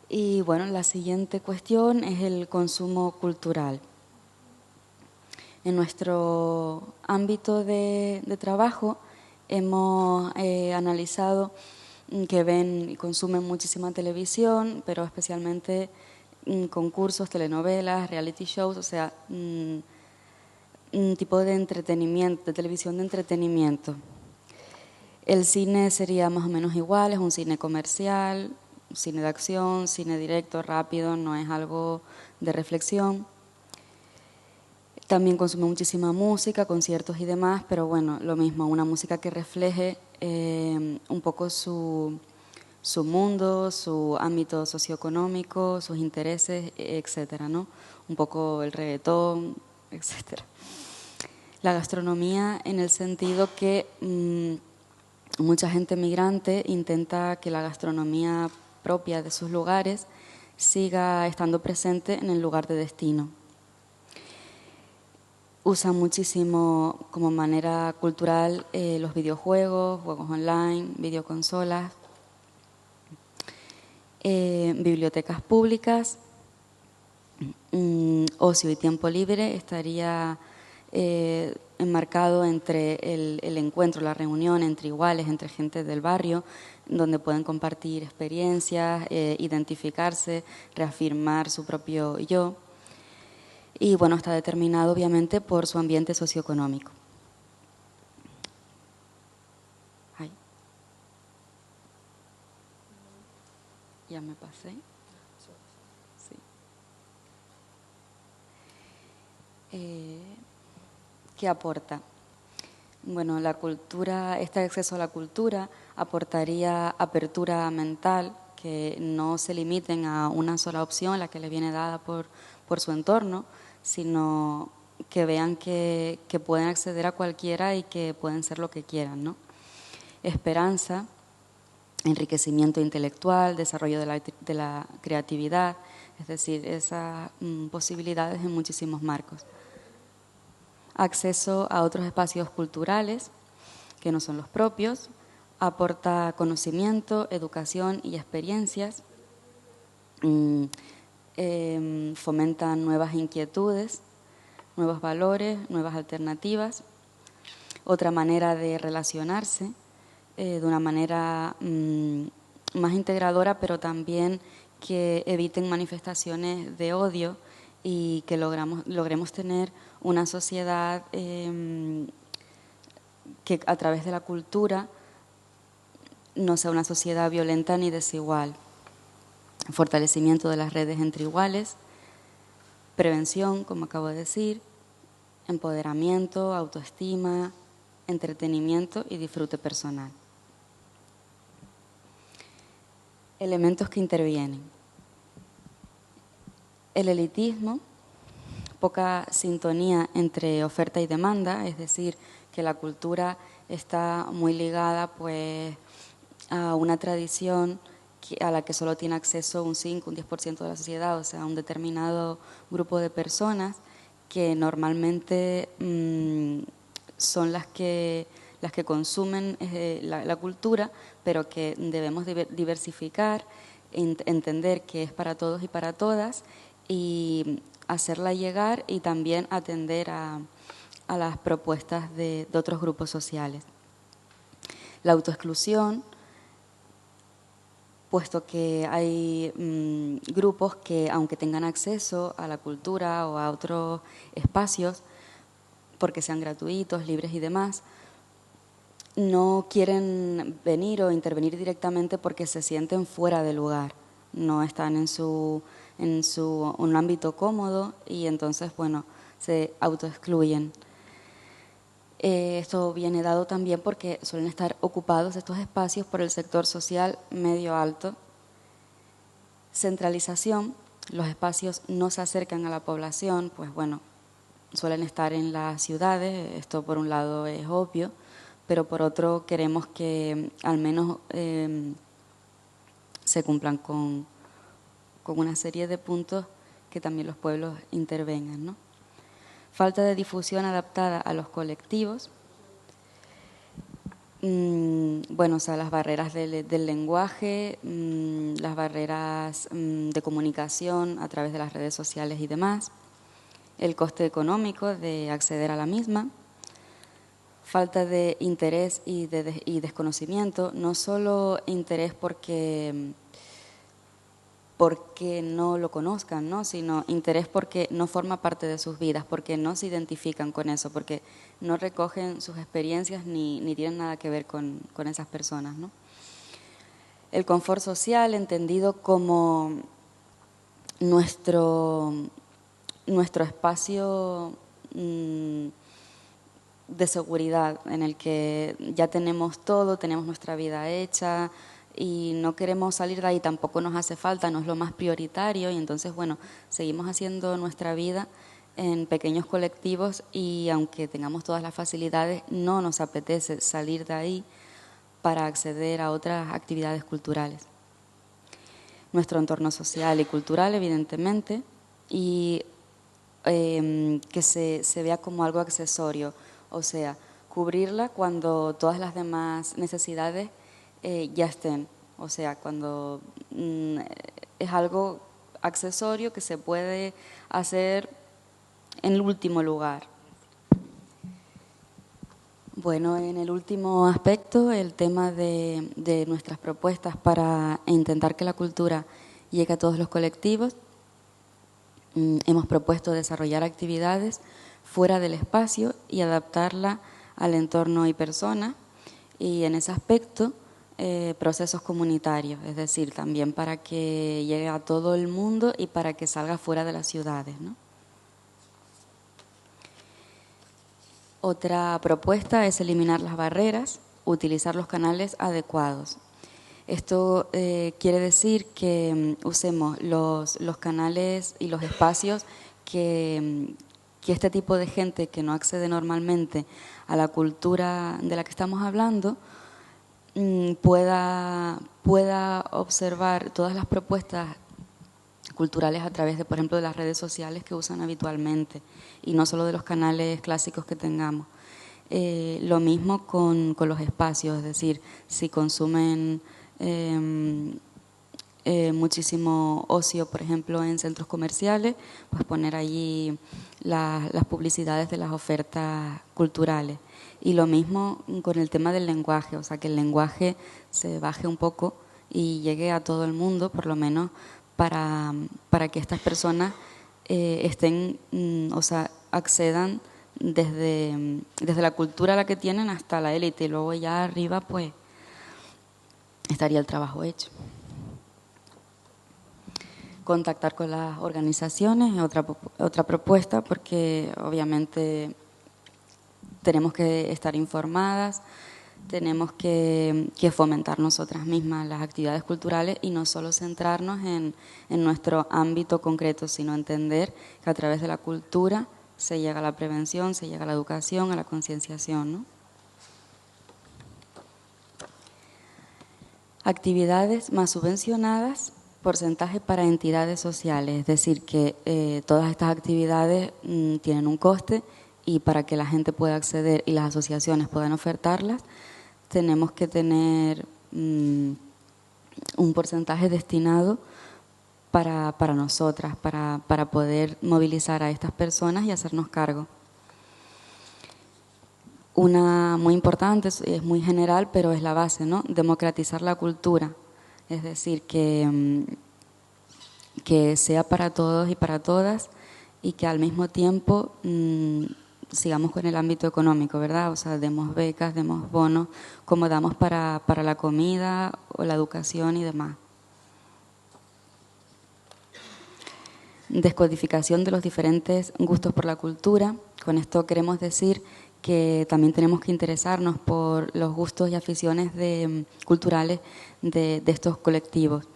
Y bueno, la siguiente cuestión es el consumo cultural. En nuestro ámbito de trabajo hemos analizado que ven y consumen muchísima televisión, pero especialmente concursos, telenovelas, reality shows, o sea, un tipo de entretenimiento, de televisión de entretenimiento. El cine sería más o menos igual, es un cine comercial, cine de acción, cine directo, rápido, no es algo de reflexión. También consume muchísima música, conciertos y demás, pero bueno, lo mismo, una música que refleje un poco su mundo, su ámbito socioeconómico, sus intereses, etcétera, ¿no? Un poco el reggaetón, etcétera. La gastronomía en el sentido que mucha gente migrante intenta que la gastronomía propia de sus lugares siga estando presente en el lugar de destino. Usan muchísimo como manera cultural los videojuegos, juegos online, videoconsolas, bibliotecas públicas, ocio y tiempo libre estaría enmarcado entre el encuentro, la reunión entre iguales, entre gente del barrio, donde pueden compartir experiencias, identificarse, reafirmar su propio yo. Y bueno, está determinado obviamente por su ambiente socioeconómico. Ay. Ya me pasé. Sí. ¿Qué aporta? Bueno, la cultura, este acceso a la cultura aportaría apertura mental, que no se limiten a una sola opción, la que les viene dada por su entorno, sino que vean que pueden acceder a cualquiera y que pueden ser lo que quieran, ¿no? Esperanza, enriquecimiento intelectual, desarrollo de la creatividad, es decir, esas posibilidades en muchísimos marcos. Acceso a otros espacios culturales que no son los propios, aporta conocimiento, educación y experiencias, fomentan nuevas inquietudes, nuevos valores, nuevas alternativas, otra manera de relacionarse de una manera más integradora, pero también que eviten manifestaciones de odio y que logremos tener una sociedad que a través de la cultura no sea una sociedad violenta ni desigual. Fortalecimiento de las redes entre iguales, prevención, como acabo de decir, empoderamiento, autoestima, entretenimiento y disfrute personal. Elementos que intervienen. El elitismo, poca sintonía entre oferta y demanda, es decir, que la cultura está muy ligada pues, a una tradición a la que solo tiene acceso un 5, un 10% de la sociedad, o sea, un determinado grupo de personas que normalmente son las que consumen la cultura, pero que debemos diversificar, entender que es para todos y para todas y hacerla llegar y también atender a las propuestas de otros grupos sociales. La autoexclusión, puesto que hay grupos que, aunque tengan acceso a la cultura o a otros espacios, porque sean gratuitos, libres y demás, no quieren venir o intervenir directamente porque se sienten fuera de lugar, no están en un ámbito cómodo y entonces, bueno, se autoexcluyen. Esto viene dado también porque suelen estar ocupados estos espacios por el sector social medio-alto. Centralización, los espacios no se acercan a la población, pues bueno, suelen estar en las ciudades, esto por un lado es obvio, pero por otro queremos que al menos se cumplan con una serie de puntos que también los pueblos intervengan, ¿no? Falta de difusión adaptada a los colectivos. Bueno, o sea, las barreras del lenguaje, las barreras de comunicación a través de las redes sociales y demás, el coste económico de acceder a la misma, falta de interés y desconocimiento, no solo interés porque no lo conozcan, ¿no? Sino interés porque no forma parte de sus vidas, porque no se identifican con eso, porque no recogen sus experiencias ni tienen nada que ver con esas personas, ¿no? El confort social, entendido como nuestro espacio de seguridad, en el que ya tenemos todo, tenemos nuestra vida hecha, y no queremos salir de ahí, tampoco nos hace falta, no es lo más prioritario y entonces, bueno, seguimos haciendo nuestra vida en pequeños colectivos y aunque tengamos todas las facilidades, no nos apetece salir de ahí para acceder a otras actividades culturales. Nuestro entorno social y cultural, evidentemente, y que se vea como algo accesorio, o sea, cubrirla cuando todas las demás necesidades ya estén, o sea, cuando es algo accesorio que se puede hacer en el último lugar. Bueno, en el último aspecto, el tema de nuestras propuestas para intentar que la cultura llegue a todos los colectivos, hemos propuesto desarrollar actividades fuera del espacio y adaptarla al entorno y personas, y en ese aspecto procesos comunitarios, es decir, también para que llegue a todo el mundo y para que salga fuera de las ciudades, ¿no? Otra propuesta es eliminar las barreras, utilizar los canales adecuados. Esto quiere decir que usemos los canales y los espacios que este tipo de gente que no accede normalmente a la cultura de la que estamos hablando pueda observar todas las propuestas culturales a través de, por ejemplo, de las redes sociales que usan habitualmente y no solo de los canales clásicos que tengamos. Lo mismo con los espacios, es decir, si consumen muchísimo ocio, por ejemplo, en centros comerciales, pues poner allí las publicidades de las ofertas culturales. Y lo mismo con el tema del lenguaje, o sea, que el lenguaje se baje un poco y llegue a todo el mundo, por lo menos para que estas personas accedan desde la cultura a la que tienen hasta la élite, y luego ya arriba pues estaría el trabajo hecho. Contactar con las organizaciones es otra propuesta, porque obviamente tenemos que estar informadas, tenemos que fomentar nosotras mismas las actividades culturales y no solo centrarnos en nuestro ámbito concreto, sino entender que a través de la cultura se llega a la prevención, se llega a la educación, a la concienciación, ¿no? Actividades más subvencionadas, porcentaje para entidades sociales, es decir, que todas estas actividades tienen un coste, y para que la gente pueda acceder y las asociaciones puedan ofertarlas, tenemos que tener un porcentaje destinado para nosotras, para poder movilizar a estas personas y hacernos cargo. Una muy importante, es muy general, pero es la base, ¿no? Democratizar la cultura, es decir, que sea para todos y para todas, y que al mismo tiempo sigamos con el ámbito económico, ¿verdad? O sea, demos becas, demos bonos, como damos para la comida o la educación y demás. Descodificación de los diferentes gustos por la cultura. Con esto queremos decir que también tenemos que interesarnos por los gustos y aficiones culturales de estos colectivos.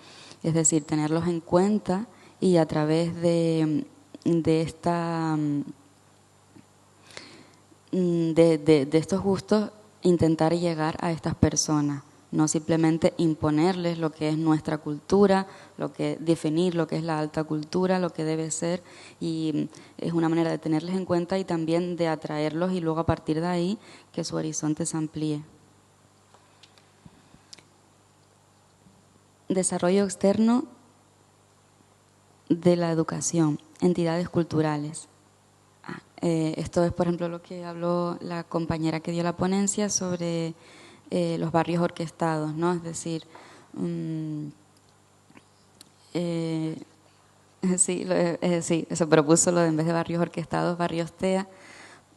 Es decir, tenerlos en cuenta y a través de estos gustos intentar llegar a estas personas, no simplemente imponerles lo que es nuestra cultura, definir lo que es la alta cultura, lo que debe ser, y es una manera de tenerles en cuenta y también de atraerlos, y luego a partir de ahí que su horizonte se amplíe. Desarrollo externo de la educación, entidades culturales. Esto es, por ejemplo, lo que habló la compañera que dio la ponencia sobre los barrios orquestados, ¿no? Es decir, sí, se propuso lo de, en vez de barrios orquestados, barrios TEA,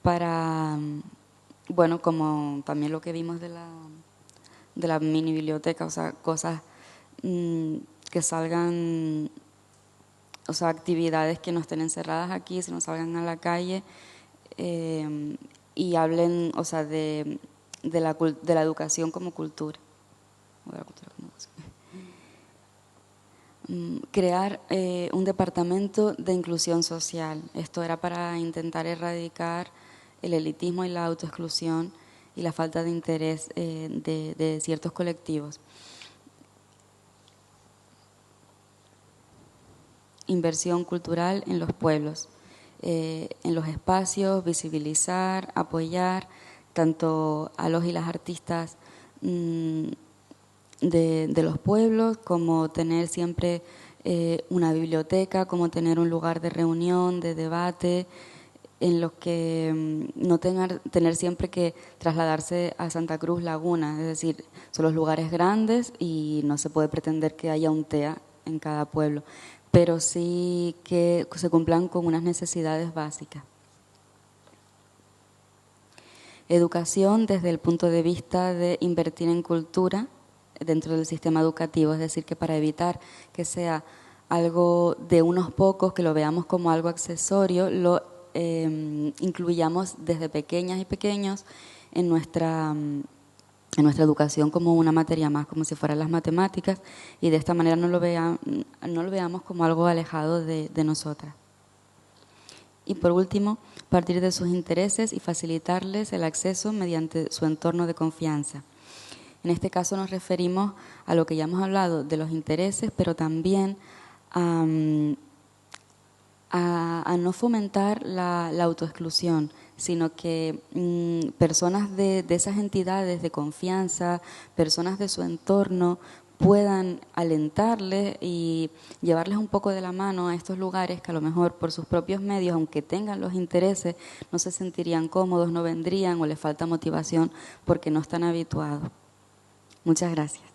para, bueno, como también lo que vimos de la mini biblioteca, o sea, cosas que salgan, o sea, actividades que no estén encerradas aquí, sino salgan a la calle y hablen, o sea, de la educación como cultura. O de la cultura como educación. Crear un departamento de inclusión social. Esto era para intentar erradicar el elitismo y la autoexclusión y la falta de interés de ciertos colectivos. Inversión cultural en los pueblos, en los espacios, visibilizar, apoyar tanto a los y las artistas de los pueblos, como tener siempre una biblioteca, como tener un lugar de reunión, de debate, en los que no tener siempre que trasladarse a Santa Cruz Laguna, es decir, son los lugares grandes y no se puede pretender que haya un TEA en cada pueblo, pero sí que se cumplan con unas necesidades básicas. Educación desde el punto de vista de invertir en cultura dentro del sistema educativo, es decir, que para evitar que sea algo de unos pocos, que lo veamos como algo accesorio, lo incluyamos desde pequeñas y pequeños en nuestra educación como una materia más, como si fueran las matemáticas, y de esta manera no lo veamos como algo alejado de nosotras. Y por último, partir de sus intereses y facilitarles el acceso mediante su entorno de confianza. En este caso nos referimos a lo que ya hemos hablado de los intereses, pero también a no fomentar la autoexclusión, sino que personas de esas entidades de confianza, personas de su entorno, puedan alentarles y llevarles un poco de la mano a estos lugares que a lo mejor por sus propios medios, aunque tengan los intereses, no se sentirían cómodos, no vendrían o les falta motivación porque no están habituados. Muchas gracias.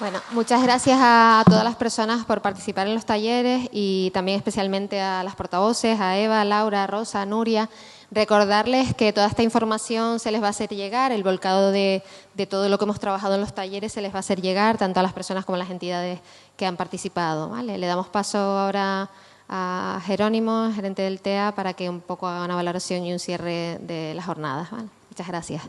Bueno, muchas gracias a todas las personas por participar en los talleres y también especialmente a las portavoces, a Eva, Laura, Rosa, Nuria. Recordarles que toda esta información se les va a hacer llegar, el volcado de todo lo que hemos trabajado en los talleres se les va a hacer llegar, tanto a las personas como a las entidades que han participado, ¿vale? Le damos paso ahora a Jerónimo, gerente del TEA, para que un poco haga una valoración y un cierre de las jornadas, ¿vale? Muchas gracias.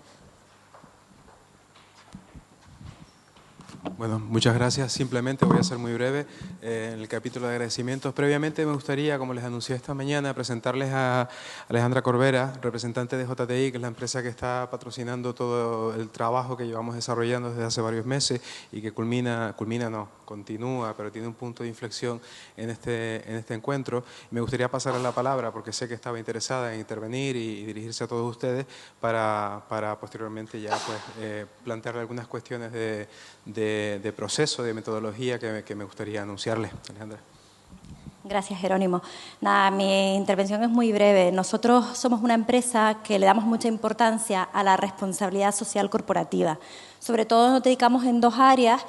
Bueno, muchas gracias. Simplemente voy a ser muy breve en el capítulo de agradecimientos. Previamente me gustaría, como les anuncié esta mañana, presentarles a Alejandra Corbera, representante de JTI, que es la empresa que está patrocinando todo el trabajo que llevamos desarrollando desde hace varios meses y que continúa, pero tiene un punto de inflexión en este encuentro. Me gustaría pasarle la palabra porque sé que estaba interesada en intervenir y dirigirse a todos ustedes para posteriormente ya pues, plantearle algunas cuestiones de proceso, de metodología que me gustaría anunciarles. Alejandra.
Gracias, Jerónimo. Nada, mi intervención es muy breve. Nosotros somos una empresa que le damos mucha importancia a la responsabilidad social corporativa. Sobre todo nos dedicamos en dos áreas,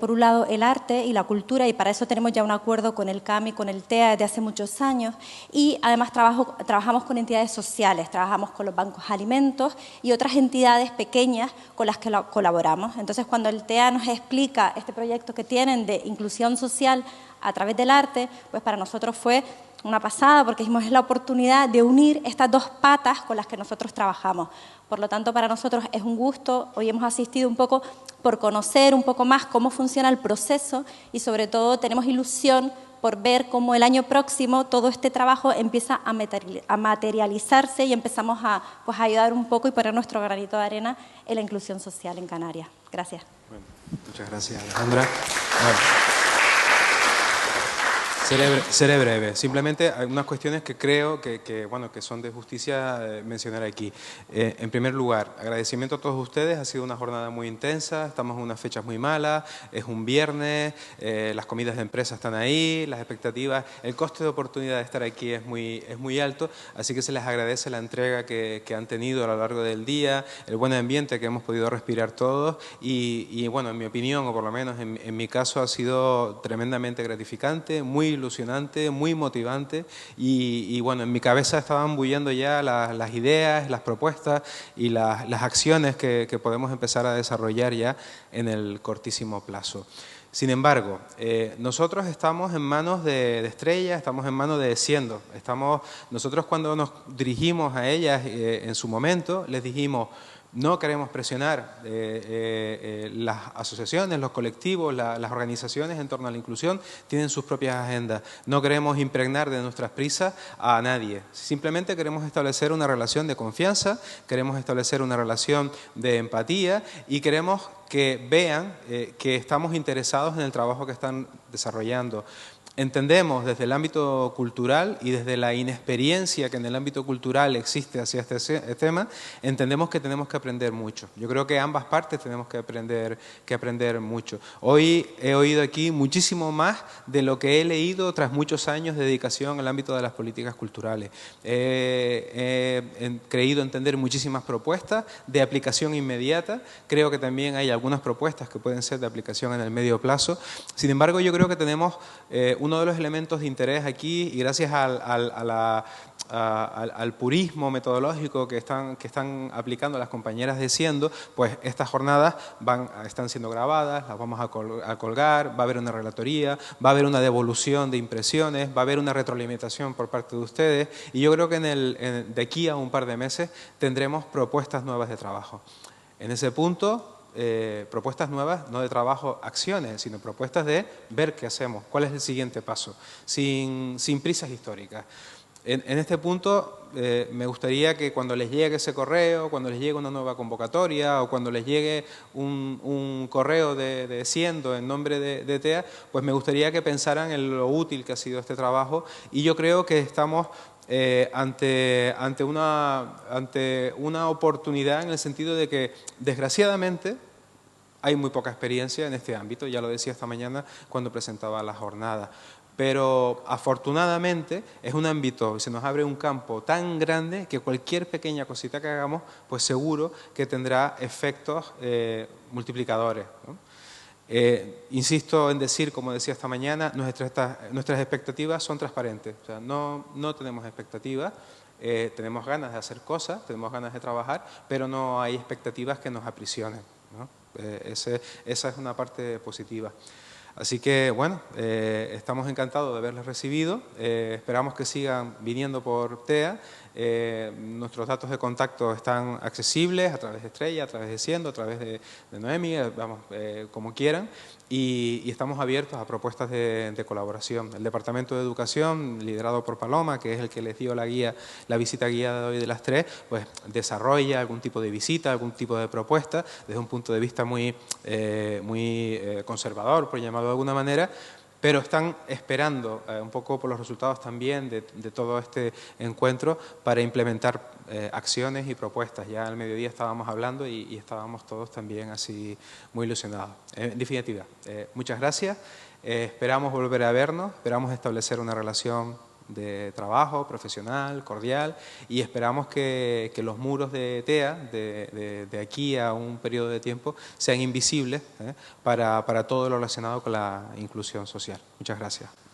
por un lado el arte y la cultura, y para eso tenemos ya un acuerdo con el CAM y con el TEA desde hace muchos años, y además trabajamos con entidades sociales, trabajamos con los bancos de alimentos y otras entidades pequeñas con las que colaboramos. Entonces, cuando el TEA nos explica este proyecto que tienen de inclusión social a través del arte, pues para nosotros fue una pasada, porque dijimos es la oportunidad de unir estas dos patas con las que nosotros trabajamos. Por lo tanto, para nosotros es un gusto. Hoy hemos asistido un poco por conocer un poco más cómo funciona el proceso y sobre todo tenemos ilusión por ver cómo el año próximo todo este trabajo empieza a materializarse y empezamos a ayudar un poco y poner nuestro granito de arena en la inclusión social en Canarias. Gracias.
Bueno, muchas gracias, Alejandra. Bueno. Seré breve. Simplemente hay unas cuestiones que creo que son de justicia mencionar aquí. En primer lugar, agradecimiento a todos ustedes. Ha sido una jornada muy intensa. Estamos en unas fechas muy malas. Es un viernes. Las comidas de empresa están ahí. Las expectativas. El coste de oportunidad de estar aquí es muy alto. Así que se les agradece la entrega que han tenido a lo largo del día, el buen ambiente que hemos podido respirar todos. Y bueno, en mi opinión, o por lo menos en mi caso, ha sido tremendamente gratificante, muy ilusionante, muy motivante y bueno, en mi cabeza estaban bullendo ya las ideas, las propuestas y las acciones que podemos empezar a desarrollar ya en el cortísimo plazo. Sin embargo, nosotros estamos en manos de Estrella, estamos en manos de Siendo. Nosotros cuando nos dirigimos a ellas en su momento, les dijimos: no queremos presionar las asociaciones, los colectivos, las organizaciones en torno a la inclusión, tienen sus propias agendas. No queremos impregnar de nuestras prisas a nadie. Simplemente queremos establecer una relación de confianza, queremos establecer una relación de empatía y queremos que vean que estamos interesados en el trabajo que están desarrollando. Entendemos desde el ámbito cultural y desde la inexperiencia que en el ámbito cultural existe hacia este tema, entendemos que tenemos que aprender mucho. Yo creo que ambas partes tenemos que aprender mucho. Hoy he oído aquí muchísimo más de lo que he leído tras muchos años de dedicación al ámbito de las políticas culturales. He creído entender muchísimas propuestas de aplicación inmediata. Creo que también hay algunas propuestas que pueden ser de aplicación en el medio plazo. Sin embargo, yo creo que tenemos uno de los elementos de interés aquí, y gracias al purismo metodológico que están aplicando las compañeras de Siendo, pues estas jornadas están siendo grabadas, las vamos a colgar, va a haber una relatoría, va a haber una devolución de impresiones, va a haber una retroalimentación por parte de ustedes, y yo creo que de aquí a un par de meses tendremos propuestas nuevas de trabajo. En ese punto, propuestas nuevas, no de trabajo, acciones, sino propuestas de ver qué hacemos, cuál es el siguiente paso, sin prisas históricas. En este punto, me gustaría que cuando les llegue ese correo, cuando les llegue una nueva convocatoria o cuando les llegue un correo de Siendo en nombre de TEA, pues me gustaría que pensaran en lo útil que ha sido este trabajo, y yo creo que estamos ante una oportunidad en el sentido de que, desgraciadamente, hay muy poca experiencia en este ámbito, ya lo decía esta mañana cuando presentaba la jornada. Pero afortunadamente es un ámbito, se nos abre un campo tan grande que cualquier pequeña cosita que hagamos, pues seguro que tendrá efectos multiplicadores, ¿no? Insisto en decir, como decía esta mañana, nuestras expectativas son transparentes. O sea, no tenemos expectativas, tenemos ganas de hacer cosas, tenemos ganas de trabajar, pero no hay expectativas que nos aprisionen, ¿no? Esa es una parte positiva. Así que, bueno, estamos encantados de haberles recibido. Esperamos que sigan viniendo por TEA. Nuestros datos de contacto están accesibles a través de Estrella, a través de Siendo, a través de Noemi, vamos, como quieran. Y estamos abiertos a propuestas de colaboración. El Departamento de Educación, liderado por Paloma, que es el que les dio la visita guiada de hoy de las 3, pues desarrolla algún tipo de visita, algún tipo de propuesta, desde un punto de vista muy conservador, por llamarlo de alguna manera, pero están esperando un poco por los resultados también de todo este encuentro para implementar acciones y propuestas. Ya al mediodía estábamos hablando y estábamos todos también así muy ilusionados. En definitiva, muchas gracias. Esperamos volver a vernos, esperamos establecer una relación de trabajo profesional, cordial, y esperamos que los muros de TEA, de aquí a un periodo de tiempo, sean invisibles para todo lo relacionado con la inclusión social. Muchas gracias.